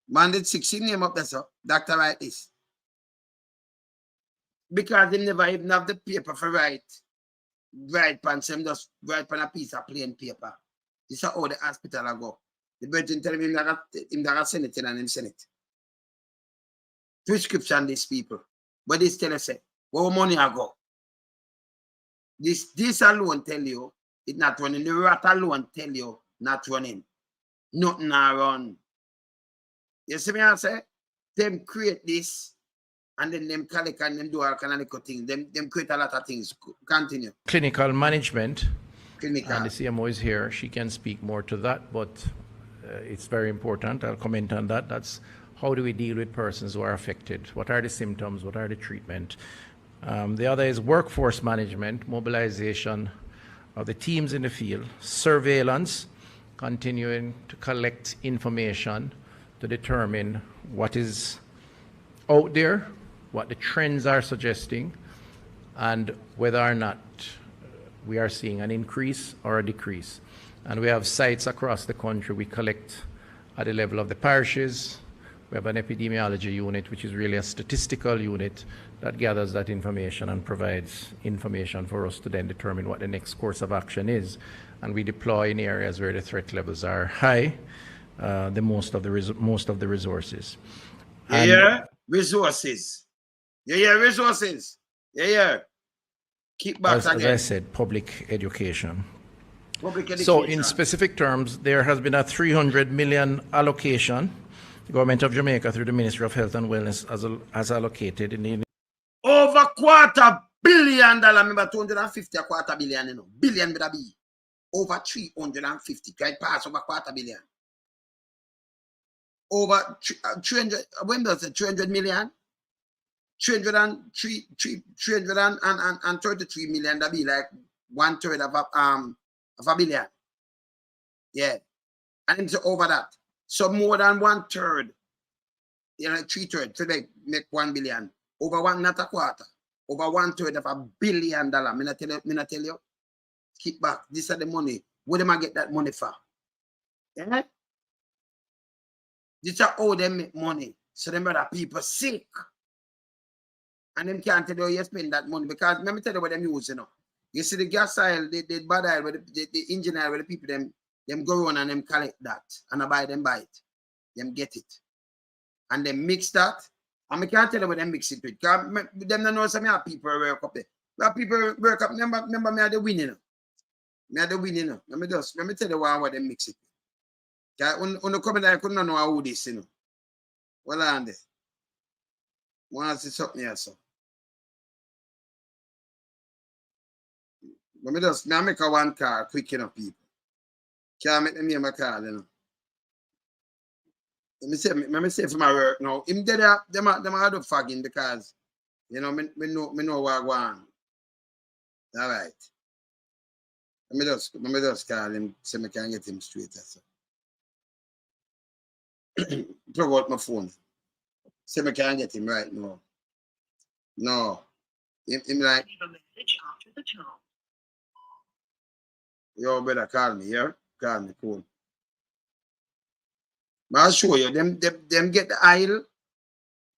Man did 16 name up there, so doctor write this. Because they never even have the paper for write pan, so just write pan a piece of plain paper. This is how the hospital I go. The Virgin tell him that send it in and him send it. Prescription, these people. But this tell us, where money I go? This alone tell you it not running. The rat alone tell you not running. Nothing not run. You see me I say? Them create this and then them collect and them do all kind of little things. Them create a lot of things. Continue. Clinical management. Clinical. And the CMO is here. She can speak more to that, but it's very important. I'll comment on that. That's how do we deal with persons who are affected? What are the symptoms? What are the treatment? The other is workforce management, mobilization of the teams in the field, surveillance, continuing to collect information to determine what is out there, what the trends are suggesting, and whether or not we are seeing an increase or a decrease. And we have sites across the country. We collect at the level of the parishes. We have an epidemiology unit, which is really a statistical unit that gathers that information and provides information for us to then determine what the next course of action is. And we deploy in areas where the threat levels are high, the most of the resources. Yeah, resources. Yeah, resources. Yeah. Keep back again. As I said, public education. Public education. So in specific terms, there has been a 300 million allocation. The government of Jamaica, through the Ministry of Health and Wellness, has allocated in the... Over $250 million. Remember 250 a $250 million, you know. Billion with a B. Over 350. Right pass over $250 million. Over 300, when does it 300 million? 333 million, that be like 1/3 of a billion. Yeah. And it's over that. So more than 1/3, you know, 3/3, so they make 1 billion. Over one, not a quarter. Over 1/3 of $1 billion. Me not tell you. Keep back. This is the money. Where them I get that money for? Yeah? This is how they make money. So them other people sick. And them can't tell you how you spend that money. Because let me tell you what them use, you know. You see the gas oil, the bad oil, the engine oil, where the people them go on and them collect that. And I buy it. Them get it. And they mix that. And I can't tell you what they mix it with. Because them don't know some people work up there. But people work up. Remember me at the winning. Let me tell you what they mix it with. When you come in there, I couldn't know how this, you know. Well, on there. Want to see something else, so. Let me make a one car quick enough, people. Can't make them hear my car, you know. Let me say for my work now. Him dead up, them are the fagging because, you know, me know what I want. All right. Let me just call him so I can get him straight. So. Plug out my phone. See me can't get him right now. No. Him like, yo, better call me, yeah? Call me, cool. But I'll show you, them get the oil,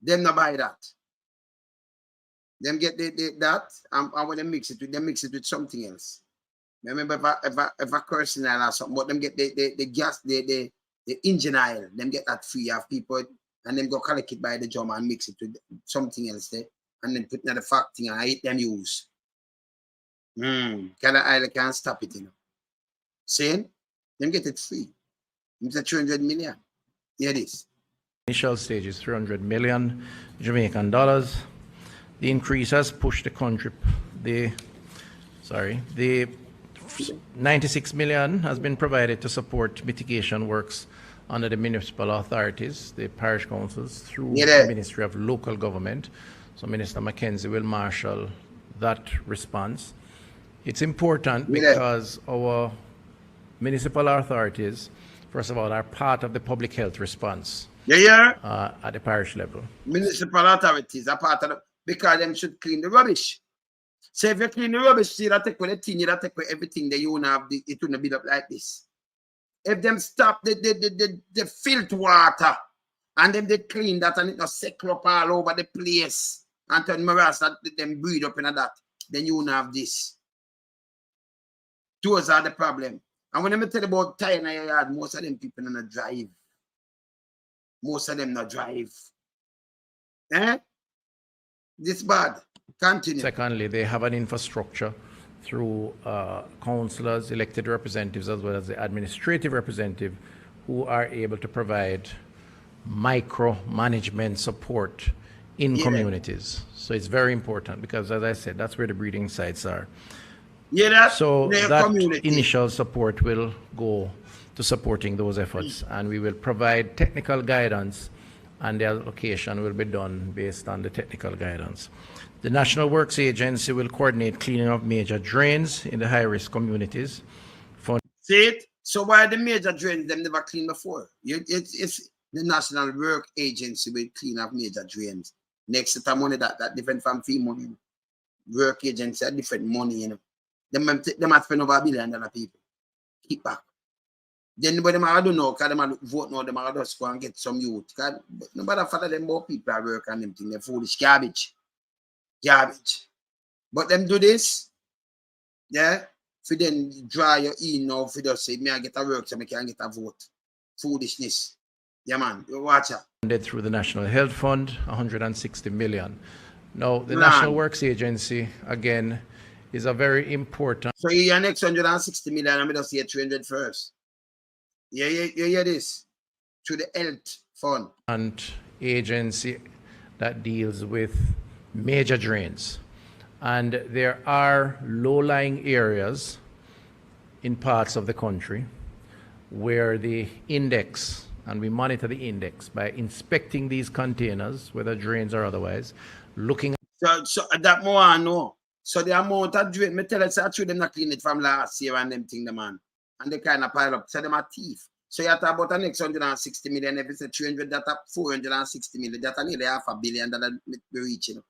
them not buy that. Them get that, and when they mix it with something else. Remember if I cursing oil or something, but them get the gas, the engine oil, them get that free of people, and them go collect it by the drum and mix it with something else there, and then put in the factory and I eat them use. Kind of oil can't stop it, you know. Saying, them get it free. It's a 300 million. Here it is. Initial stage is 300 million Jamaican dollars. The increase has pushed the country. The 96 million has been provided to support mitigation works under the municipal authorities, the parish councils, through the Ministry of Local Government. So Minister Mackenzie will marshal that response. It's important because our municipal authorities, first of all, are part of the public health response. At the parish level. Municipal authorities are part of the, because them should clean the rubbish. So if you clean the rubbish, you take with the thing, you take with everything that you won't have, it wouldn't build up like this. If them stop the filth water and then they clean that and it not settle up all over the place and turn morass that them breed up in that, then you won't have this. Those are the problem. And when I tell you about tying your yard, most of them people don't drive. Most of them not drive. This bad. Continue. Secondly, they have an infrastructure through councillors, elected representatives, as well as the administrative representative, who are able to provide micro-management support in communities. So it's very important because, as I said, that's where the breeding sites are. So that initial support will go to supporting those efforts, and we will provide technical guidance, and the allocation will be done based on the technical guidance. The National Works Agency will coordinate cleaning of major drains in the high-risk communities. See it? So why the major drains them never clean before? It's the National Work Agency will clean up major drains. Next to the money that different from fee money. Work agency are different money, you know. Them have spend over $1 billion people. Keep back. Then nobody I don't know, because them vote now, them just go and get some youth. Nobody follow them more people at work and them thing. They're foolish garbage. But them do this, for them draw your in now, for just say, me I get a work so I can get a vote. Foolishness. Yeah, man, you watch it. Through the National Health Fund, 160 million. Now, the National Works Agency, again, is a very important. So your next 160 million, I'm just say 300 first. You hear this? To the health fund. And agency that deals with major drains. And there are low-lying areas in parts of the country where the index, and we monitor the index by inspecting these containers, whether drains or otherwise, looking at... So that more I know. So the amount of drain, me tell us actually them not clean it from last year and them thing, the man. And they kind of pile up. So them are thief. So you talk about the next 160 million, if it's a 300, that's 460 million, that's nearly $500 million that we reach, you know.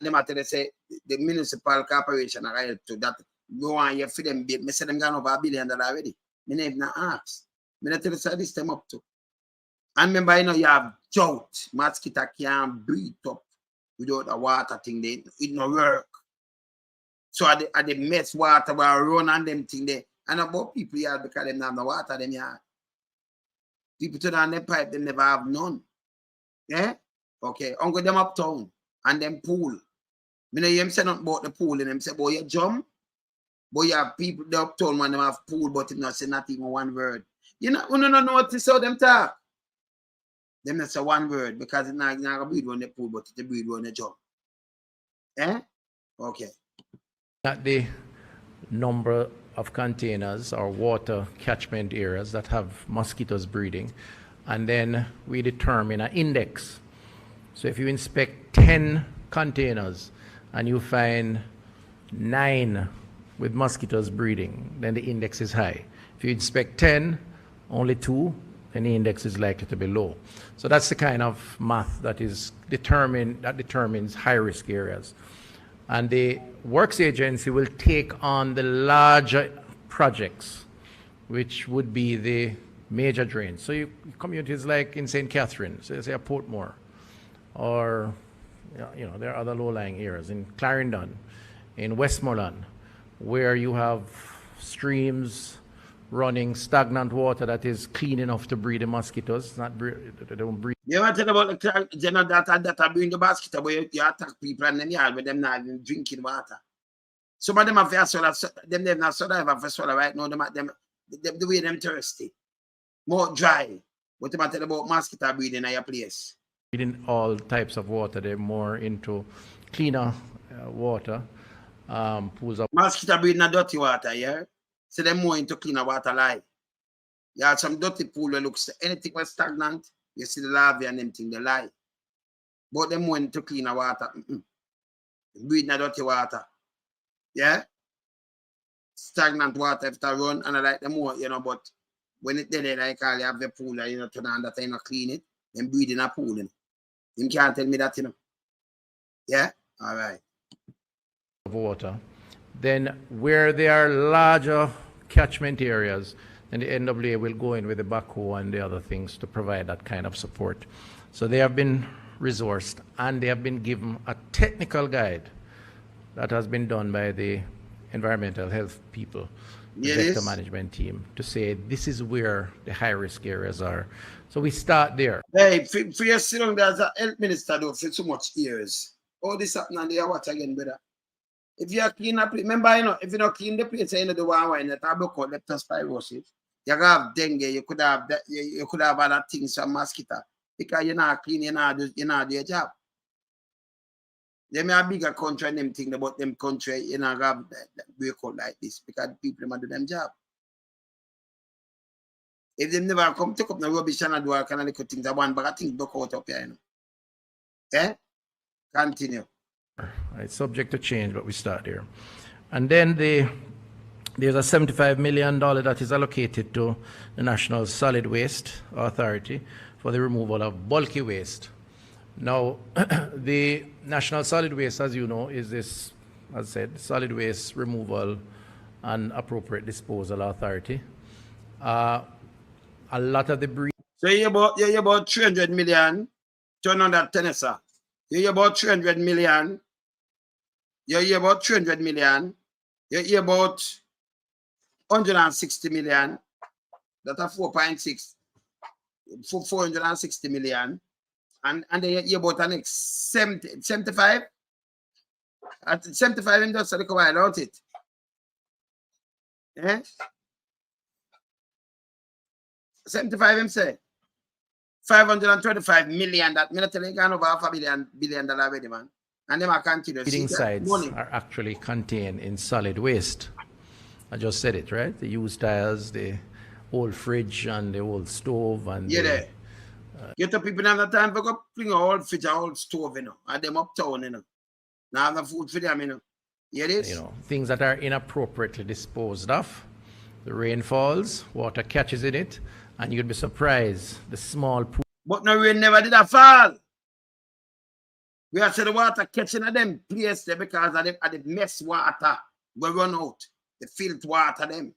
And them tell us say the municipal corporation are help to that. Go on here for them, me say them gone over $1 billion already. Me never not ask. Me not tell us how this time up to. And remember, you know, you have drought. Mosquito can't breathe up without the water thing. It no work. So at the mess water will run on them thing there. And about people here because they don't have the water them here. People turn on their pipe, they never have none. Yeah? Okay. Uncle them uptown and them pool. Me know you say nothing about the pool and them say, boy, you jump. Boy, you have people the uptown when they have pool, but it not say not even one word. You know notice how them talk. Them not say one word because it's not gonna breathe when they pool, but they breathe when they jump. Eh? Okay. At the number of containers or water catchment areas that have mosquitoes breeding, and then we determine an index. So if you inspect 10 containers and you find 9 with mosquitoes breeding, then the index is high. If you inspect 10, only 2, any index is likely to be low. So that's the kind of math that determines high-risk areas. And the Works Agency will take on the larger projects, which would be the major drains. So communities like in St. Catherine, so say Portmore, or there are other low-lying areas in Clarendon, in Westmoreland, where you have streams running stagnant water that is clean enough to breed the mosquitoes. They don't breed. You ever tell about the general that bring the mosquito where you attack people and then yard with them not even drinking water. Some of them have their solar, them have not survive for solar right now. The way them thirsty, more dry. What you tell about mosquito breeding in your place? Breeding all types of water. They're more into cleaner water. Pools of mosquito breeding in dirty water, yeah? So they're more into cleaner water like. You have some dirty pool that looks anything was stagnant, you see the larvae and them thing they lie. But them more into cleaner water. Breeding in dirty water. Yeah? Stagnant water if to run and I like them more, but when it dead, like all you have the pool, turn on that and clean it, then breed in a pool. You can't tell me that, Yeah? All right. Water. Then where there are larger catchment areas, then the NWA will go in with the backhoe and the other things to provide that kind of support. So they have been resourced and they have been given a technical guide that has been done by the environmental health people, the vector management team, to say this is where the high-risk areas are. So we start there. Hey, for your sit down there as a health minister though, for so much years. All this happening there, what again, brother? If you are clean up, remember, if you don't clean the place, you know the one in the table called leptospirosis. You have dengue, you could have that, you could have other things, some mosquito. Because you're not clean, you're not do your job. They may have bigger country and them think about them country, you know, have that break out like this because people might do them job. If they never come take up the rubbish and do all kind of little things, I want but I think broke out up here, Continue. It's subject to change, but we start here. And then there's a $75 million that is allocated to the National Solid Waste Authority for the removal of bulky waste. Now, the National Solid Waste, as you know, is this, as I said, Solid Waste Removal and Appropriate Disposal Authority. A lot of the So you're about 300 million, turn on that Tennessee. You're about 300 million. You hear about 300 million. You hear about 160 million. That's a 4.6. 460 million. And then you hear about the next 75. At 75 industry come out it. Eh? 75 him say. 525 million that military gone over $500 billion already, man. And them are continuous. Feeding sites are actually contained in solid waste. I just said it, right? The used tires, the old fridge, and the old stove, and get the people have the time to go bring a old fridge, a old stove, and them uptown, Now have the food for them, Hear this? Things that are inappropriately disposed of. The rain falls, water catches in it, and you'd be surprised the small pool. But no rain never did a fall. We have said the water catching at them place there because of the mess water will run out. The filth water them.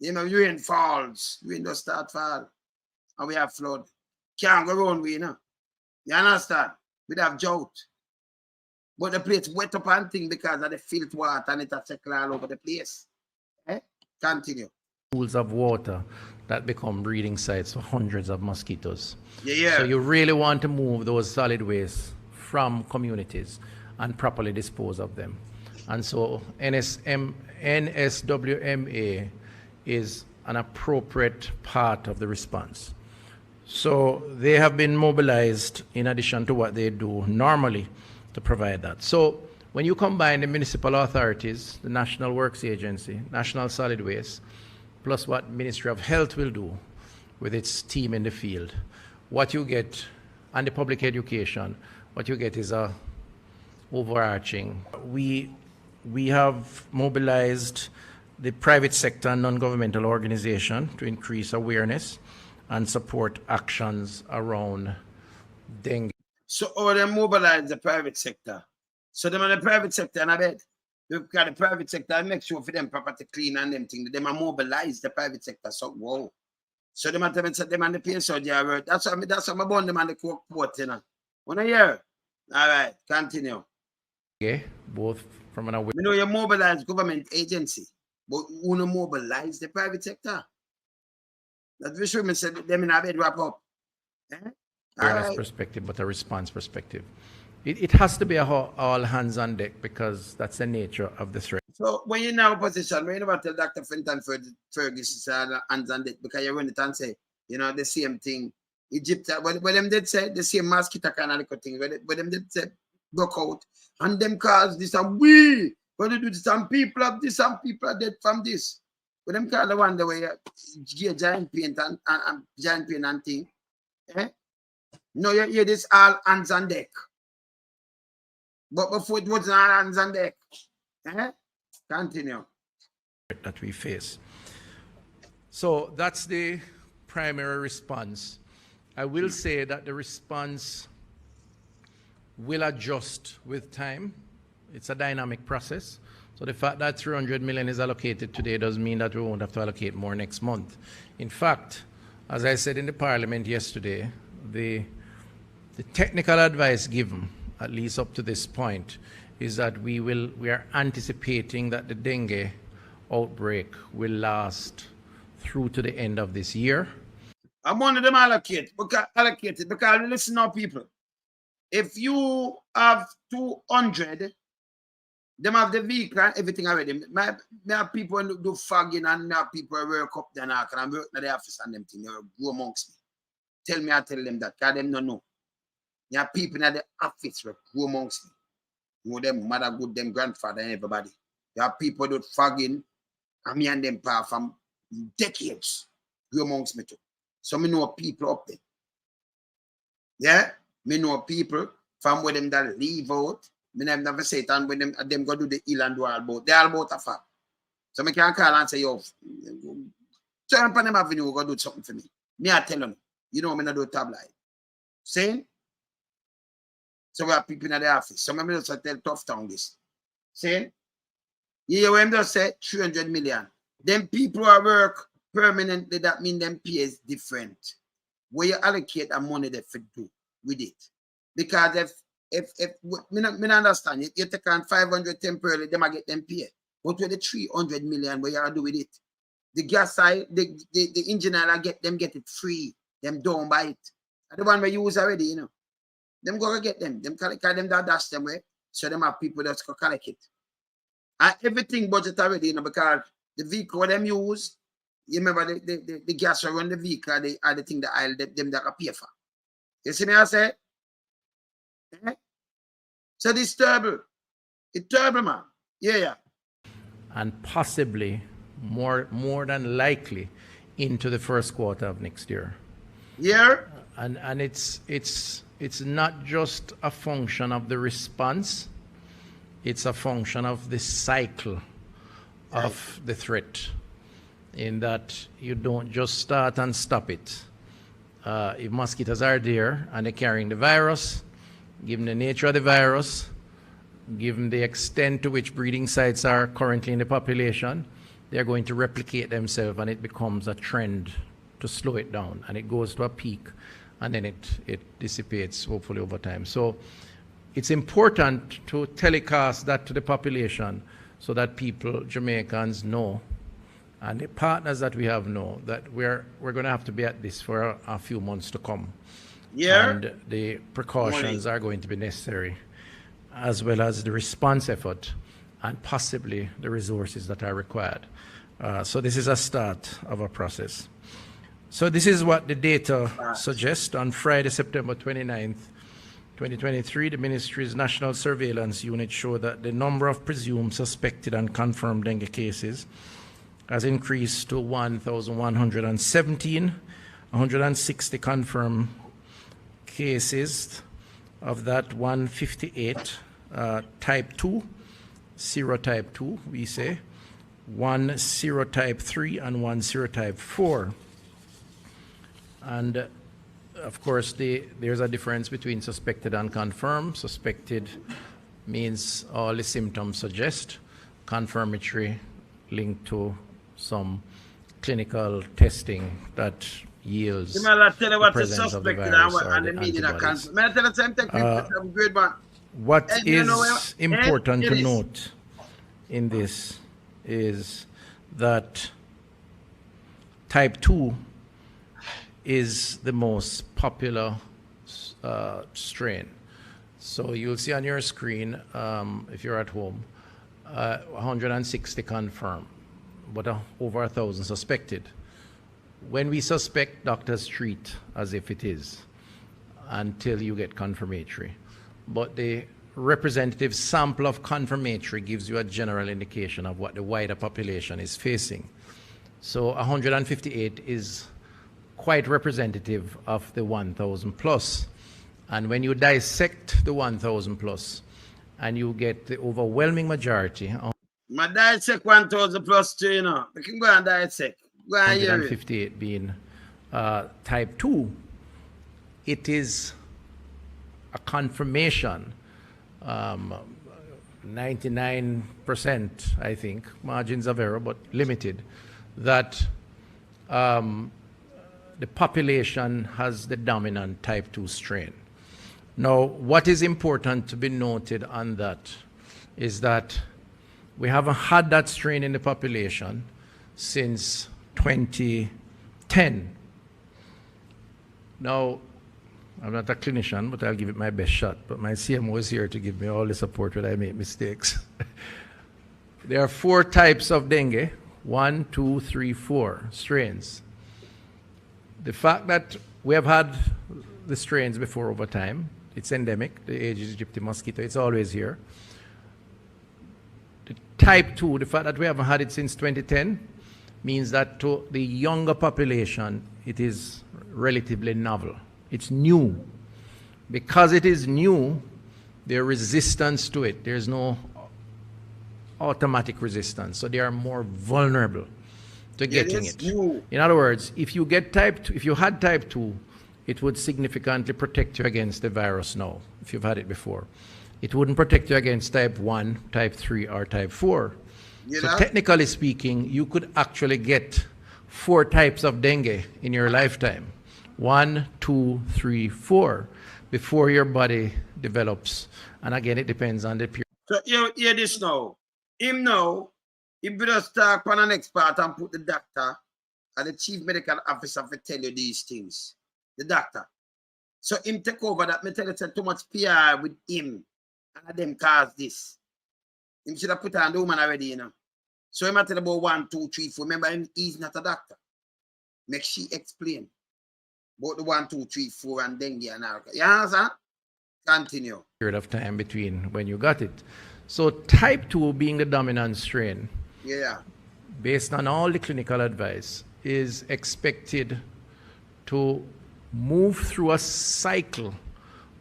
Rain falls. Rain does start fall. And we have flood. Can't go around we, You understand? We have drought. But the place wet up and thing because of the filth water and it has settled all over the place. Continue. Pools of water that become breeding sites for hundreds of mosquitoes. Yeah. So you really want to move those solid waste from communities and properly dispose of them. And so NSWMA is an appropriate part of the response. So they have been mobilized in addition to what they do normally to provide that. So when you combine the municipal authorities, the National Works Agency, National Solid Waste, plus what Ministry of Health will do with its team in the field, what you get, and the public education, what you get is a overarching. We have mobilized the private sector and non-governmental organization to increase awareness and support actions around dengue. So all them mobilize the private sector. So them in the private sector in a bed. Because the private sector make sure for them property clean and them things. Them mobilize the private sector. So whoa. So them and the PSO they are that's what I'm about them and the court port, you know. Wanna hear? All right, continue. Okay, both from an away. You know you mobilize government agency, but you don't mobilize the private sector. That's for sure me said them in a bed wrap up. Awareness perspective, but a response perspective. It has to be all hands on deck because that's the nature of the threat. So when you're in our position, when you never tell Dr. Fenton Ferguson hands on deck because you run it and say, you know, the same thing. Egypt, what them did say, the same mosquito kind of thing, what them did say, broke out, and them cause this and we, when they do this, some people have this, some people are dead from this. But them call the one the way, giant paint and giant paint and thing. Eh? No, you hear this all hands on deck. But before it wasn't all hands on deck. Eh? Continue. That we face. So that's the primary response. I will say that the response will adjust with time. It's a dynamic process. So the fact that 300 million is allocated today doesn't mean that we won't have to allocate more next month. In fact, as I said in the parliament yesterday, the technical advice given, at least up to this point, is that we are anticipating that the dengue outbreak will last through to the end of this year. I'm one of them allocated because listen now, people. If you have 200, them have the vehicle and everything already. Me have people who do fogging and me have people who work up there now and work in the office and them things. They go amongst me. Tell me, I tell them that because them don't know. You have people in the office who go amongst me. You know them mother good, them grandfather and everybody. You have people who do fogging and me and them pa from decades go amongst me too. So me know people up there. Yeah? Me know people from where them that leave out. Me never say it and when them go do the ill and do all about. They all about a fact. So me can call and say, yo, turn upon them avenue, go do something for me. Me I tell them, you know me not do tabloid. Saying? So we have people in the office. So me just tell Tuff Tongue this. Saying? You hear when them just say 300 million. Them people who work permanently, that mean them pay is different. Where you allocate the money that fit do with it. Because if me not understand it, you take on 500 temporarily, them I get them pay. But with the 300 million, what you do with it? The gas side, the engineer get it free. Them don't buy it. The one we use already, you know. Them go get them. Them collect them that dash them way. So them have people that's go collect it. And everything budget already, you know, because the vehicle them use, you remember the gas around the vehicle, they are the thing that I'll them that pay for. You see me I say? Eh? So this terrible. It's terrible, man. Yeah. And possibly more than likely into the first quarter of next year. Yeah. And it's not just a function of the response, it's a function of the cycle of the threat, in that you don't just start and stop it. If mosquitoes are there and they're carrying the virus, given the nature of the virus, given the extent to which breeding sites are currently in the population, they're going to replicate themselves, and it becomes a trend to slow it down, and it goes to a peak, and then it dissipates hopefully over time. So it's important to telecast that to the population so that people, Jamaicans, know, and the partners that we have know, that we're going to have to be at this for a few months to come. Yeah. And the precautions are going to be necessary, as well as the response effort and possibly the resources that are required. So this is a start of a process. So this is what the data suggests. On Friday, September 29th, 2023, the Ministry's National Surveillance Unit showed that the number of presumed suspected and confirmed dengue cases has increased to 1,117, 160 confirmed cases. Of that, 158 type 2, serotype 2, we say, 1 serotype 3, and 1 serotype 4. And of course, there's a difference between suspected and confirmed. Suspected means all the symptoms suggest. Confirmatory linked to some clinical testing that yields the presence of the virus or the antibodies. What is important to note in this is that type 2 is the most popular strain. So you'll see on your screen, if you're at home, 160 confirmed, but over 1,000 suspected. When we suspect, doctors treat as if it is until you get confirmatory. But the representative sample of confirmatory gives you a general indication of what the wider population is facing. So 158 is quite representative of the 1,000 plus. And when you dissect the 1,000 plus and you get the overwhelming majority, my dissect 1,000 plus too, you know. We can go and dissect. Go and hear it. 158 being type 2, it is a confirmation, 99%, I think, margins of error, but limited, that the population has the dominant type 2 strain. Now, what is important to be noted on that is that we haven't had that strain in the population since 2010. Now, I'm not a clinician, but I'll give it my best shot. But my CMO is here to give me all the support when I make mistakes. There are 4 types of dengue, 1, 2, 3, 4 strains. The fact that we have had the strains before over time, it's endemic, the Aedes aegypti mosquito, it's always here. The type 2, the fact that we haven't had it since 2010, means that to the younger population, it is relatively novel. It's new. Because it is new, there's resistance to it. There's no automatic resistance, so they are more vulnerable to getting it. In other words, if you get type 2, if you had type 2, it would significantly protect you against the virus now, if you've had it before. It wouldn't protect you against type 1, type 3, or type 4. So technically speaking, you could actually get 4 types of dengue in your lifetime. 1, 2, 3, 4, before your body develops. And again, it depends on the period. So you hear this now. Him now, he better start on an expert and put the doctor and the chief medical officer to tell you these things. The doctor. So him take over that. Me tell you, too much PR with him. And them cause this. Him should have put on the woman already, you know. So him tell about 1, 2, 3, 4. Remember, he's not a doctor. Make she explain about the 1, 2, 3, 4 and dengue and all. You understand? Continue. Period of time between when you got it. So type 2 being the dominant strain, based on all the clinical advice, is expected to move through a cycle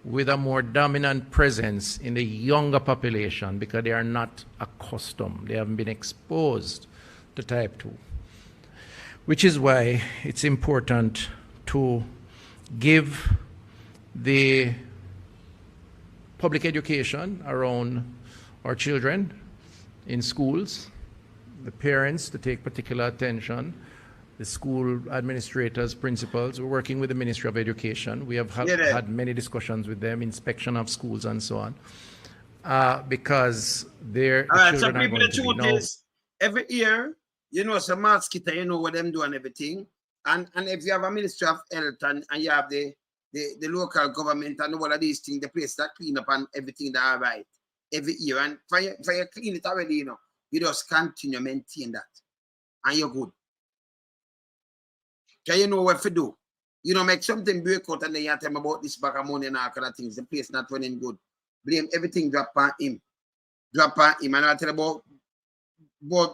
with a more dominant presence in the younger population because they are not accustomed, they haven't been exposed to type 2. Which is why it's important to give the public education around our children in schools, the parents to take particular attention, the school administrators, principals. We're working with the Ministry of Education. We have had many discussions with them, inspection of schools and so on, because the children are going to be now. Every year, you know, some mosquito, you know what them do and everything. And if you have a Ministry of Health and you have the local government and all of these things, the place that clean up and everything that are right every year. And for you clean it already, you know, you just continue maintain that. And you're good. So you know what to do. You know, make something break out and then you tell them about this bag of money and all kind of things. The place not running good. Blame everything drop on him. Drop on him. And I tell about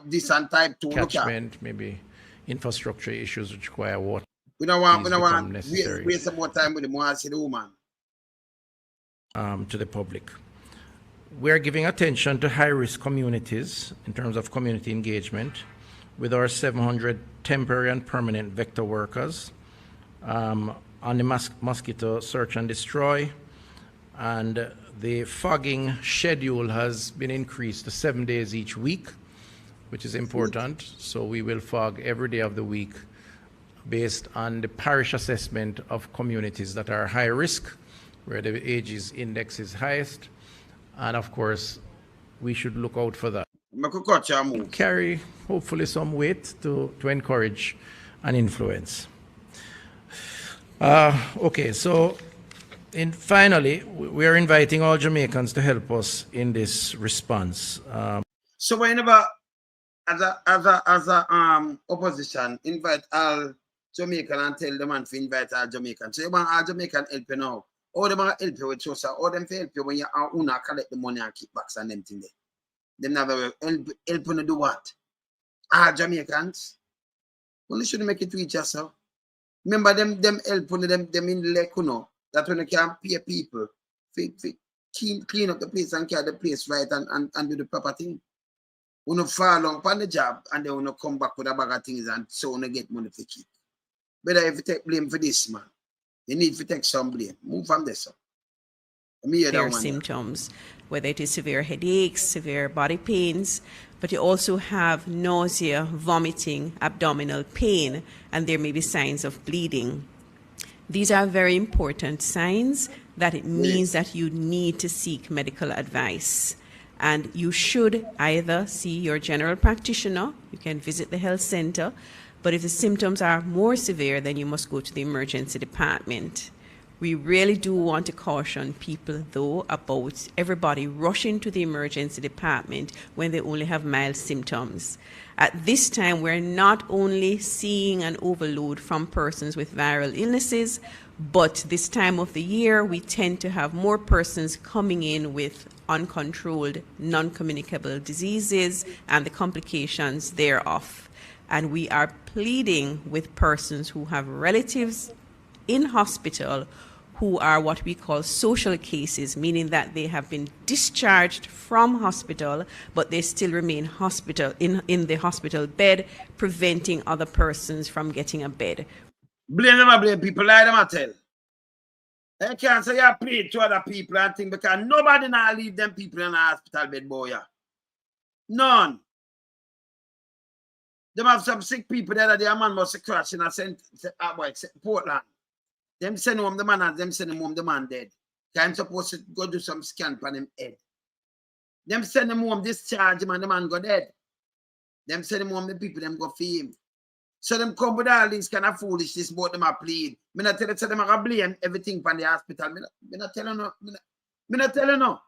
this and type 2. Catchment, maybe infrastructure issues which require water. We don't want waste some more time with the more the woman. To the public. We're giving attention to high-risk communities in terms of community engagement with our 700 temporary and permanent vector workers on the mosquito search and destroy, and the fogging schedule has been increased to 7 days each week, which is important. So we will fog every day of the week based on the parish assessment of communities that are high risk, where the ages index is highest. And of course, we should look out for that. Carry hopefully some weight to encourage and influence. Okay, so finally, we are inviting all Jamaicans to help us in this response. So whenever, as a opposition, invite all Jamaican and tell the man to invite all Jamaican. So you want all Jamaican help you now. Or them help you with social, or them help you when you are collect the money and kickbacks and them thing there. Them never help you to do what? All Jamaicans. Well, you should make it reach yourself. Remember them help them in the lake, you know, that when you can pay people, clean up the place and carry the place right and do the proper thing. You know, fall along on the job and then you come back with a bag of things and so you get money to keep. Better if you take blame for this, man. You need to take some blame. Move from this. Their symptoms, whether it is severe headaches, severe body pains, but you also have nausea, vomiting, abdominal pain, and there may be signs of bleeding. These are very important signs that it means that you need to seek medical advice. And you should either see your general practitioner, you can visit the health center, but if the symptoms are more severe, then you must go to the emergency department. We really do want to caution people, though, about everybody rushing to the emergency department when they only have mild symptoms. At this time, we're not only seeing an overload from persons with viral illnesses, but this time of the year, we tend to have more persons coming in with uncontrolled, non-communicable diseases and the complications thereof. And we are pleading with persons who have relatives in hospital who are what we call social cases, meaning that they have been discharged from hospital, but they still remain in the hospital bed, preventing other persons from getting a bed. Blame them, blame people, lie them, I tell. I can't say you plead to other people and things because nobody now leave them people in the hospital bed, boy. None. Them have some sick people there that their man must crash in a Portland. Them send home the man and them send him home the man dead. I'm supposed to go do some scan on him head. Them send him home, discharge him and the man go dead. Them send him home, the people them go fee him. So them come with all these kind of foolishness about them a plead. Me not tell you, so them are blame everything from the hospital. Me not tell you no. Me not tell you no.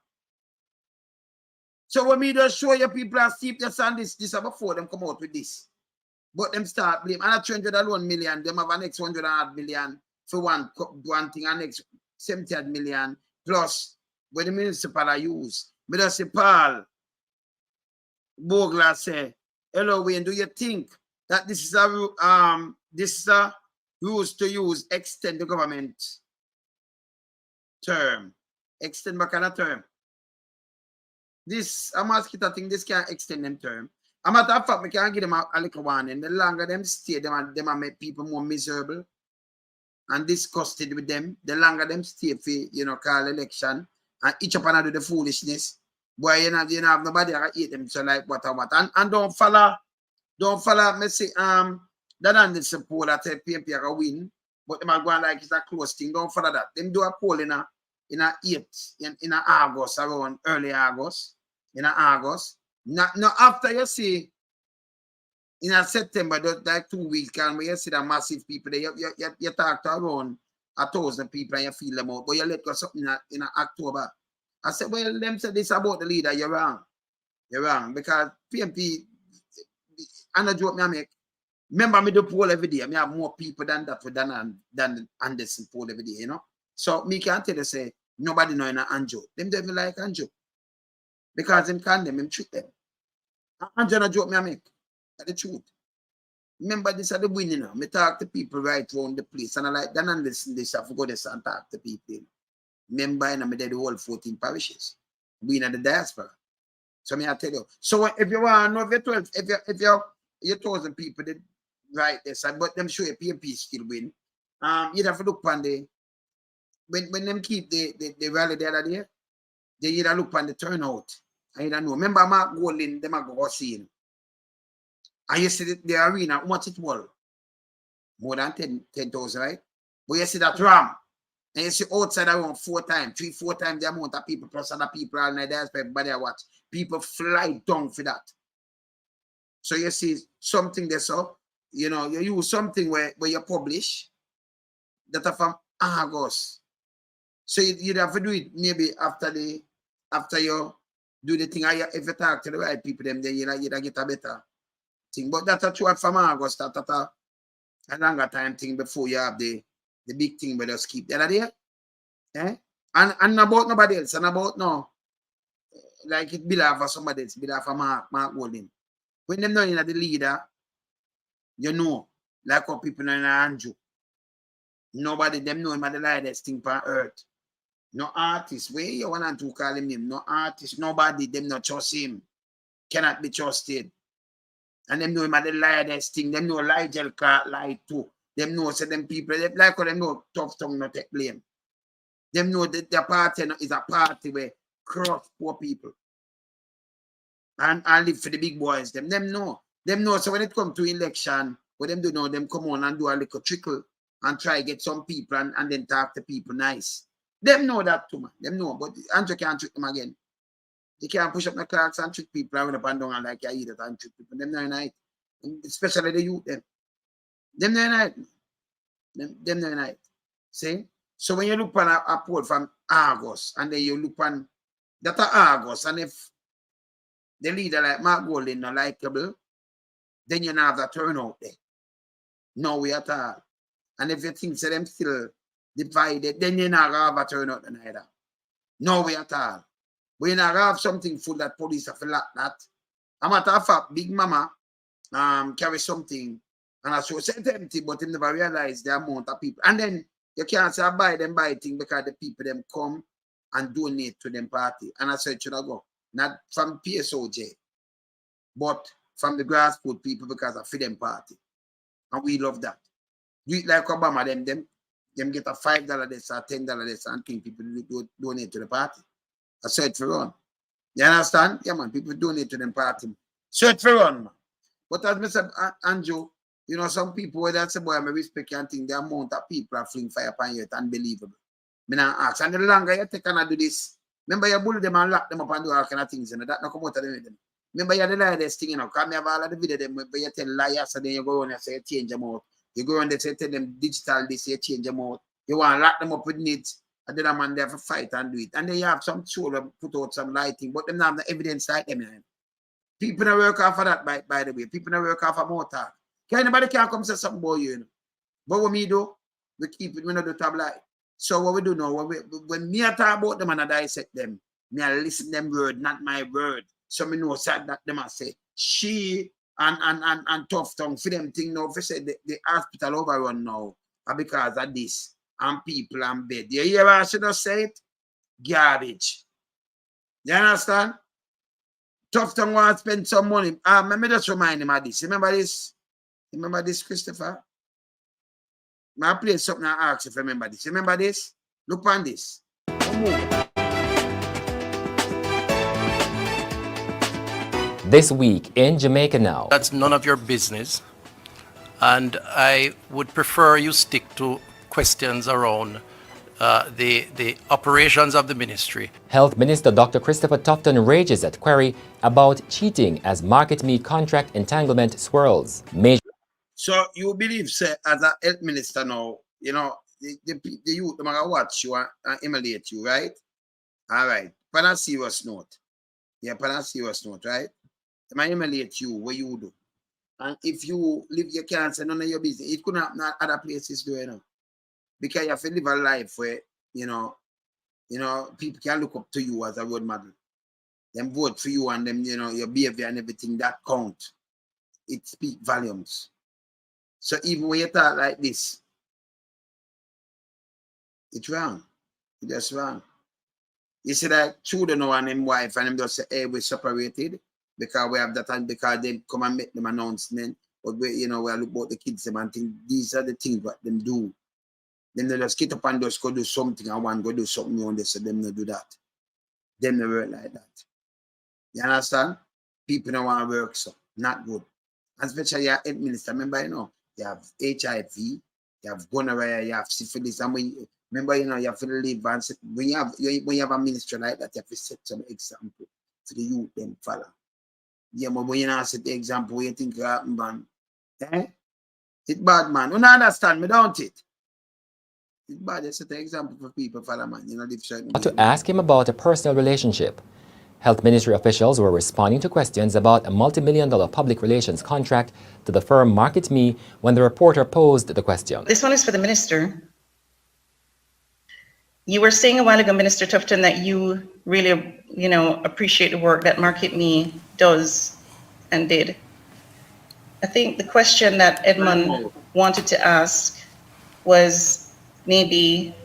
So when me just show you people are steep this and this before them come out with this. But them start blame. And at 200 alone million, them have an next 100 million for one thing and next 70 million plus what the municipal are use. Me just say, Paul Bogler say, hello, Wayne, do you think that this is a rules to use extend the government term? Extend back on a term. This, I'm asking that thing, this can't extend them term. A matter of fact, we can give them a little warning. The longer them stay, them make people more miserable and disgusted with them. The longer them stay for, call election and each up and do the foolishness. Boy, you have nobody that can eat them, so like what. And don't follow, me say, that and the support that PMP can win, but them are going like it's a close thing. Don't follow that. Them do a poll in August, around early August, Now after you see in September, like 2 weeks, and when you see the massive people there, you talk to around 1,000 people and you feel them out, but you let go something in October. I said, well, them say this about the leader, you're wrong. You're wrong. Because PMP, and a joke me I make, remember me do poll every day. I have more people than Anderson poll every day, So me can't tell you, say, nobody know in Anjo. Them don't even like Anjo. Because him condemn, him treat them. Anjo no joke me I make. That's the truth. Remember this are the winning. Me talk to people right around the place. And I like Dan Anderson, this I forgot this and talk to people. Remember, and I did the whole 14 parishes. We in the diaspora. So me I tell you. So if you want to know if you're 1,000 people did right this, but them show you PMP still win. you'd have to look on the when them keep the rally the other day, they either look on the turnout. I don't know. Remember Mark Golding, them are go see him. And you see the arena, how much it was? More than 10,000, right? But you see that ram. And you see outside around 4 times the amount of people plus other people all night. There's everybody I watch. People fly down for that. So you see something there, so you know, you use something where you publish that are from August. So you'd have to do it maybe after you do the thing. If you talk to the right people, then you get a better thing. But that's a true from August, that's a longer time thing before you have the big thing where just keep that idea. Eh? And about nobody else, and about no, like it belong for somebody else, belong for Mark Golding. When them know in the leader, you know, like how people know in Andrew. Nobody them know him at the lightest thing on earth. No artist, where you want to call him? No artist, nobody, them not trust him. Cannot be trusted. And them know him at the lightest thing. Them know Ligel Clark lie too. Them know so them people, they like how them know Tuff Tongue not take blame. Them know that the party is a party where cross poor people. And live for the big boys. Them know. Them know. So when it comes to election, what them do know, them come on and do a little trickle and try get some people and then talk to people nice. Them know that too, man. Them know. But Andrew can't trick them again. They can't push up the clocks and trick people and run up and down and like you eat it and trick people. Them know night. Especially the youth them. Them know night. Them know night. See? So when you look on a poll from August and then you look on that August, and if the leader like Mark Golding not likable, then you don't have that turnout there. No way at all. And if you think so them still divided, then you not have a turnout either. No way at all. But you not have something full that police have locked that. A matter of fact, Big Mama carry something and I show said empty, but he never realized the amount of people. And then you can't say buy thing because the people them come and donate to them party. And I said, should I go? Not from PSOJ, but from the grassroots people because of them party. And we love that. Do it like Obama, them get a $5 this or $10 this and think people do donate to the party. I said for run. You understand? Yeah, man, people donate to them party. Search for run, man. But as Mr. Andrew, you know, some people where that's a boy, I respect and think the amount of people are fling fire upon you, it's unbelievable. Me not ask. And the longer you take and do this, remember you bully them and lock them up and do all kind of things, and that not come out of them. Remember you the lightest thing, you know, come have all of the video them, but you tell liars, and then you go on and say you change them out. You go on and say tell them digital this, you change them out. You want to lock them up with needs, and then a man there for fight and do it. And then you have some shoulder put out some lighting, but them not have the evidence like them. People don't work off of that, by the way. People don't work off of more talk. Anybody can come say something about you, know. But what we do, we keep it, we don't do tabloid. So what we do now, when me talk about them and I dissect them, me I listen them word, not my word. So me know sad that them I say, she and Tuff Tongue for them thing now, if say the hospital overrun now, because of this, and people and bed. You hear what I should have said? Garbage. You understand? Tuff Tongue want to spend some money. Let me just remind him of this. Remember this? Remember this, Christopher? I play something I ask if you remember this. Remember this? Look on this. This week in Jamaica now. That's none of your business. And I would prefer you stick to questions around the operations of the ministry. Health Minister Dr. Christopher Tufton rages at query about cheating as market meat contract entanglement swirls. So you believe, say, as a health minister now, you know, the youth, they're going to watch you and emulate you, right? All right. On a serious note. Yeah, on a serious note, right? They might emulate you, what you do. And if you live your cancer, none of your business, it could happen at other places doing it. Because you have to live a life where, you know, people can look up to you as a role model. Them vote for you and them, you know, your behavior and everything, that count. It speaks volumes. So even when you talk like this, it's wrong. It's just wrong. You see that children know and him wife and him just say, hey, we're separated because we have that and because they come and make them announcement. But we, you know, we look about the kids them and think these are the things what them do. Then they just get up and just go do something and one go do something on this, so them not do that. Them never work like that. You understand? People don't want to work, so not good. Especially your health minister, remember, you know, you have HIV, you have gonorrhea, you have syphilis, and when remember, you know, you have to live and when you have a ministry like that, you have to set some example for the youth them follow. Yeah, but when you not set the example, you think man, it's bad, man. You don't understand me, don't it? It's bad. You set the example for people follow, man. You know, live certain To ask him about a personal relationship. Health Ministry officials were responding to questions about a multi-million-dollar public relations contract to the firm Market Me when the reporter posed the question. This one is for the minister. You were saying a while ago, Minister Tuff Tongue, that you really, you know, appreciate the work that Market Me does and did. I think the question that Edmund wanted to ask was maybe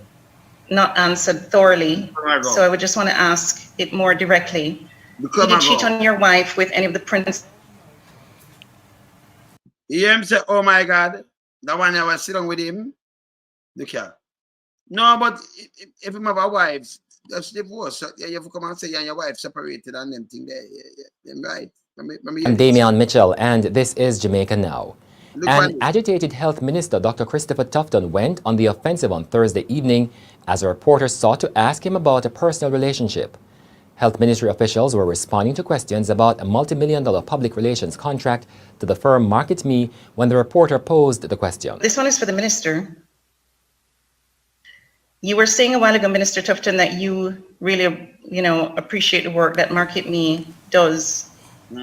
not answered thoroughly. So I would just want to ask it more directly. Did you cheat on your wife with any of the princes? You hear him say, oh my God, the one I was sitting with him, look here. No, but if you have a wife, that's divorce. So you have to come and say you and your wife separated and them thing there. Yeah, right. I'm Damian Mitchell, and this is Jamaica Now. An agitated health minister, Dr. Christopher Tuff Tongue, went on the offensive on Thursday evening as a reporter sought to ask him about a personal relationship. Health Ministry officials were responding to questions about a multi-million-dollar public relations contract to the firm Market Me when the reporter posed the question. This one is for the minister. You were saying a while ago, Minister Tuff Tongue, that you really, you know, appreciate the work that Market Me does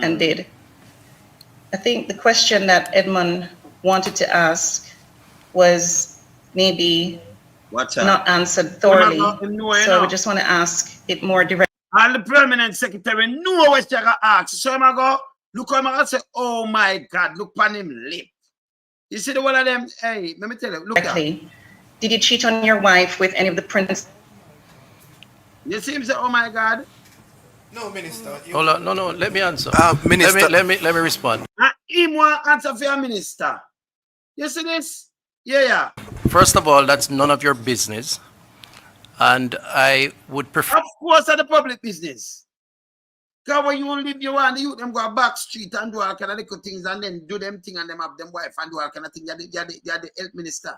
and did. I think the question that Edmund wanted to ask was maybe not answered thoroughly. So I would just want to ask it more directly. And the permanent secretary knew what you ask. So I'm go, look how I say, oh my God, look on him lip. You see the one of them, hey, let me tell you, look at. Did you cheat on your wife with any of the princes? You see him say, oh my God. No, Minister. Hold on, no, let me answer. Minister. Let me respond. He want answer for your minister. You see this? Yeah. First of all, that's none of your business. And I would prefer... Of course, it's the public business. Because when you live, you want the youth, them go back street and do all kind of little things and then do them thing and them have them wife and do all kind of things. You're the health minister.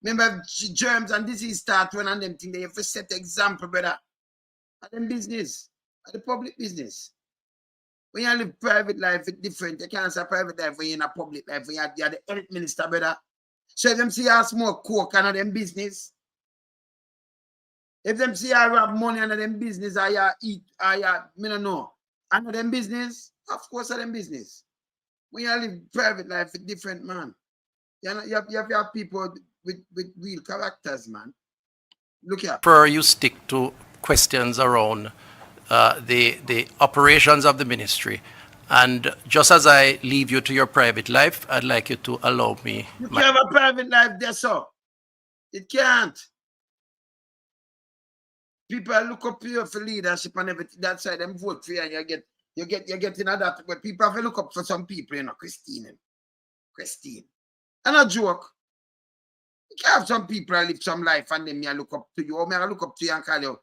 Remember, germs and disease start when and them thing. They have to set the example, brother. At them business. At the public business. When you live private life, it's different. You can't say private life when you're in a public life. When you're the health minister, brother. So if them see you smoke coke and them business, if them see you rob money and them business, or you eat, or you, I don't know, and them business, of course, them business. When you live private life, it's different, man. You have people with real characters, man. Look here. You stick to questions around the operations of the ministry. And just as I leave you to your private life, I'd like you to allow me. You can't have a private life there, sir. It can't. People look up to you for leadership and everything. That's why them vote for you and you're getting that. But people have to look up for some people, you know, Christine. And a joke. You can have some people that live some life and then me look up to you. Or me look up to you and call you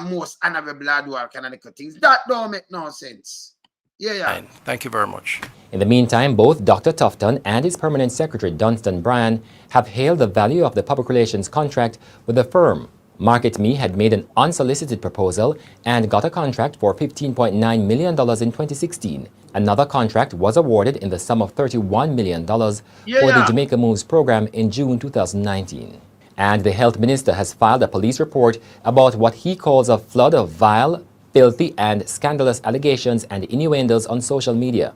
most honorable lad or kind of things. That don't make no sense. Yeah. Fine. Thank you very much. In the meantime, both Dr. Tuff Tongue and his permanent secretary, Dunstan Bryan, have hailed the value of the public relations contract with the firm. Market Me had made an unsolicited proposal and got a contract for $15.9 million in 2016. Another contract was awarded in the sum of $31 million for the Jamaica Moves program in June 2019. And the health minister has filed a police report about what he calls a flood of vile, filthy, and scandalous allegations and innuendos on social media.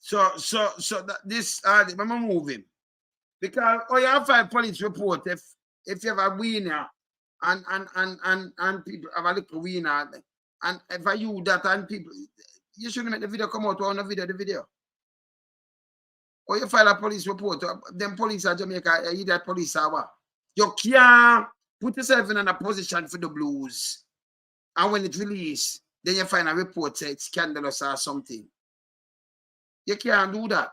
So this, I'm gonna move him. Because, you have a police report if you have a winner and people have a little winner, and if I use that and people, you shouldn't make the video come out on the video. Or you file a police report, them police at Jamaica, you that police are what? You can't put yourself in a position for the blues. And when it's released, then you find a report say it's scandalous or something. You can't do that.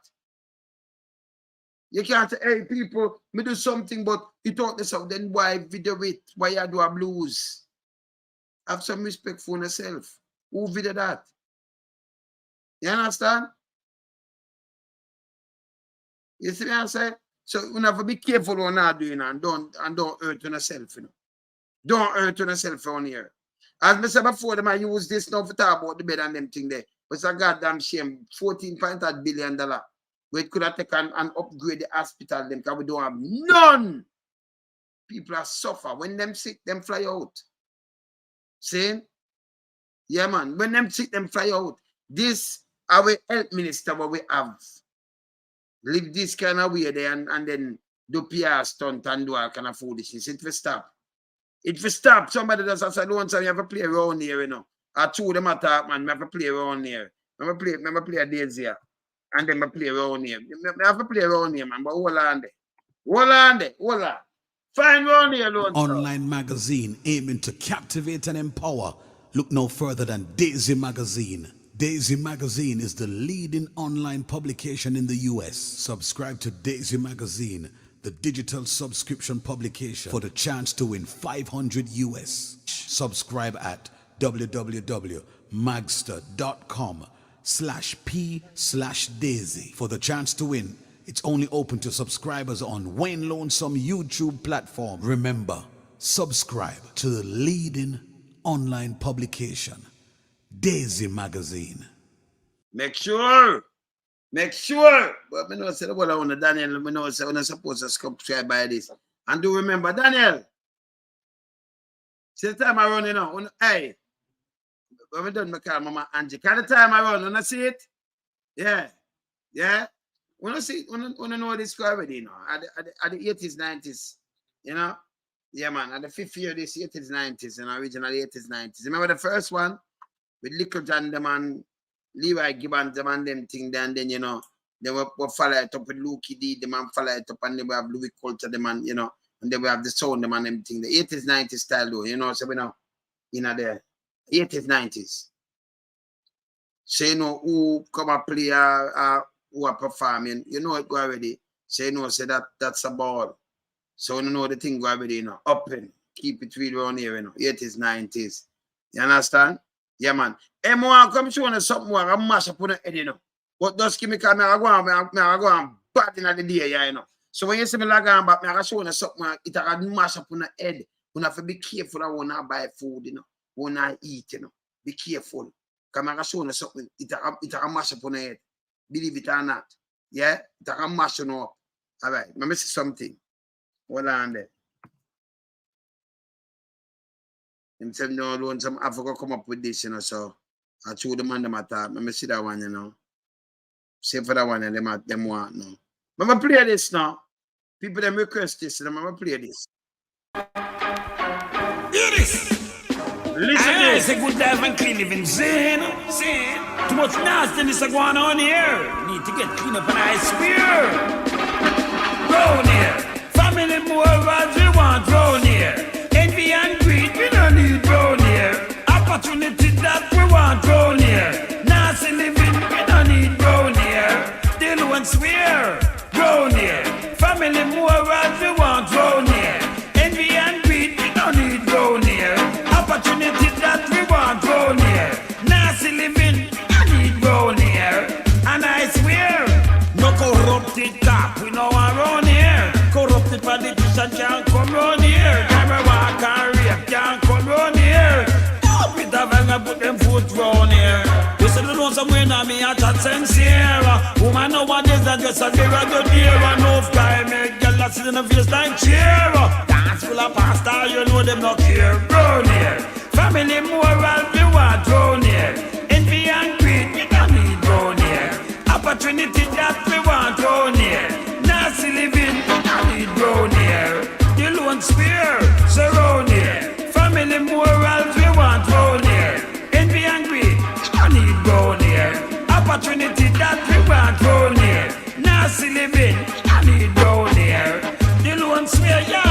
You can't say, hey, people, me do something, but you talk this out, then why video it? Why you do a blues? Have some respect for yourself. Who video that? You understand? You see what I'm saying? So you have to be careful what you're doing and don't hurt yourself, you know. Don't hurt yourself on here. As I said before, them I use this now to talk about the bed and them thing there. But it's a goddamn shame. $14.8 billion. We could have taken and upgrade the hospital them because we don't have none. People are suffer. When them sick, them fly out. See? Yeah, man. When them sick, them fly out. This our health minister what we have. Live this kind of way there and then do PR stunt and do all kind of foolishness. It will stop. It will stop. Somebody does say, don't say you have to play around here, you know. I told them attack, man. I have to play around here. I have to play a days here. And then I play around here. I have to play around here, man. But hold on there. Hold on there. Hold on. Find around here alone. Online magazine aiming to captivate and empower. Look no further than Daisy Magazine. Daisy Magazine is the leading online publication in the US. Subscribe to Daisy Magazine, the digital subscription publication, for the chance to win $500 US. Subscribe at www.magster.com/p/daisy for the chance to win. It's only open to subscribers on Wayne Lonesome YouTube platform. Remember, subscribe to the leading online publication, Daisy Magazine. Make sure. But I know say what I want Daniel, I know say I'm not supposed to subscribe by this. And do remember, Daniel. See the time I run, you know. Hey, when we done my call Mama Angie. Can the time I run, wanna see it? Yeah. Wanna see it, wanna know this already, you know. At the 80s, 90s, you know. Yeah, man, at the 5th year this 80s, 90s, and original 80s, 90s. Remember the first one? With Little John, the man, Levi Gibbons, the man, them thing, then you know, they will follow it up with Lukey D, the man follow it up, and they will have Louis Culture, the man, you know, and they will have the sound, the man, them thing, the 80s, 90s style, though, you know, so we know, you know, the 80s, 90s. So you know who come and play, who are performing, you know it go already. So you know, say that's a ball. So you know the thing go already, you know, up and keep it real around here, you know, 80s, 90s. You understand? Yeah, man. Hey, man, come show us something more. I'm mash up on the head, you know. But just give me because I go on bad in the day, yeah, you know. So when you see me like on back, I show us something more. It a mash up on the head. You have to be careful when you buy food, you know. When you eat, you know. Be careful. Because I show us something. It a mash up on the head. Believe it or not. Yeah? It a mash on up. All right. Let me see something. Hold on there. Him said no alone, some Africa come up with this, you know, so I told the man them attack. Let me see that one, you know. Say for that one and them want now. Let me play this now. People them request this, and I'm gonna play this. Hear this. Listen to this. It's a good life and clean living. See? Too much nastiness going on here. Need to get clean up and I swear. Round here. Family more as we want round here. Envy and greed, we don't need round here. Opportunity that we want round here. Nasty living, we don't need round here. Still won't swear, round here. Family more as we want round here. Envy and greed, we don't need round here. Opportunity that we want round here. Nasty living, we don't need round here. And I swear, no corrupted cop, we know around here. Corrupted politician can't come round here. Never walk and rape can't come round here. Oh, Peter Wenger put them foot round here. You see the ones somewhere now me a chat sincere. Woman nowadays that just a mirror to dear. Enough guy make girl that sit in the face like cheer. Dance full of pasta, you know them not care. Round here. Family moral we want round here. Envy and greed we don't need round here. Opportunity that we want round here. Nasty living we don't need round here. You don't spear, surround here. Family morals we want round here. Envy and greed we don't need round here. Opportunity that we want round here. Nasty living we don't need round here. You don't swear, yo.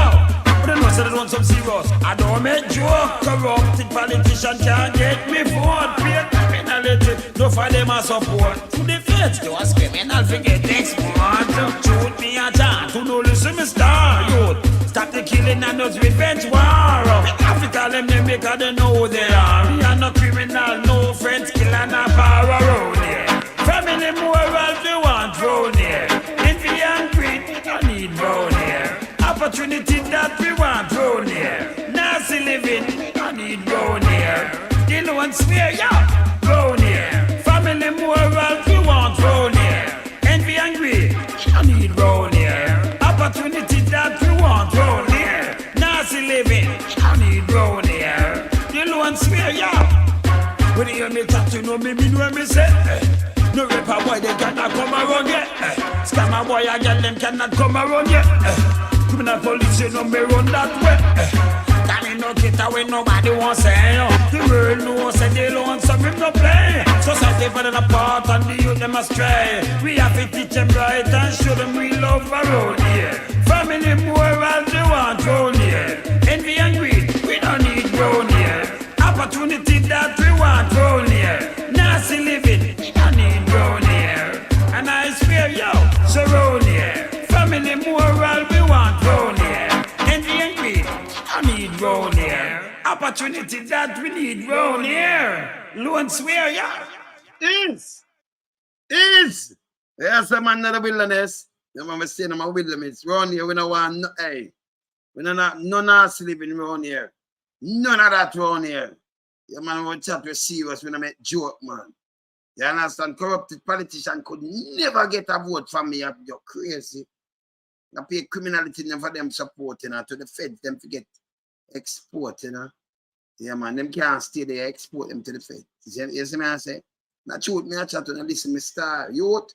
But I know say they want some serious. I don't make joke. Corrupted politician can't get me vote. Play criminal criminality. No for them a support. To the feds, they was criminal forget export. Shoot me a chance, who no listen me star, youth. Stop the killing and those revenge war. Africa them because they know who they are. We are no criminal, no friends, killer, no power around here. Family moral, they want round here. Envy and greed, we don't need round here. Opportunity that we want round here. Nasty living, we don't need round here. The loan smear, yeah, round here. Family moral, we want round here. Envy and greed, we don't need round here. Opportunity that we want round here. Nasty living, we don't need round here. The loan smear, yeah. When you hear me talk, you know me mean when me say. No rapper boy, they cannot come around yet. Scammer boy, I get them cannot come around yet. Criminal police, you know me run that way. Can me no get away, nobody wants say. The world knows say they don't, so we no play. Society for them apart and the youth them astray. We have to teach them right and show them we love around here. Family moral, they want round here. Envy and greed, we don't need round here. Opportunity that we want round here. Nasty living, we don't need round here. And I swear, yo, so round here. Family moral, we want round here. Envy and greed, we don't need round here. Opportunity that we need round here. Loan swear, yeah. Is. There's a man in the wilderness. The man was saying, I'm a wilderness. Round here, we don't want no, hey. We don't have no nasty living round here. None of that round here. Yeah, man, we chat with serious when I make joke, man. You understand? Corrupted politician could never get a vote from me. You're crazy. I pay criminality for them support, you know, to the feds, them forget export, you know. Yeah, man, them can't stay there, export them to the feds. You see me, I say? Not shoot me, I chat and listen, me star. Youth,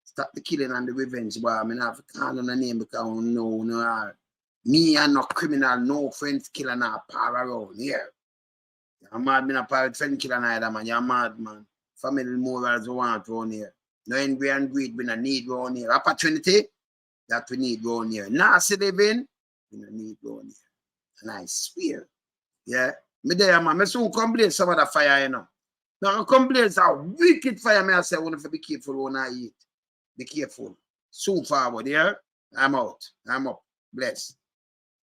stop the killing and the revenge, boy. I mean, I have to call on the name because I don't know, no. Me and no criminal, no friends killer, no power around here. You're mad, me not power friend killer neither, man. You're mad, man. Family morals we want around here. No envy and greed we don't need around here. Opportunity that we need around here. Nasty living, we don't need around here. And I swear, yeah. Me there, man. Me soon come blaze some of the fire, you know. Now come blaze a wicked fire, me I say, I want to be careful when I eat. Be careful. Soon forward, yeah? I'm out. I'm up. Bless.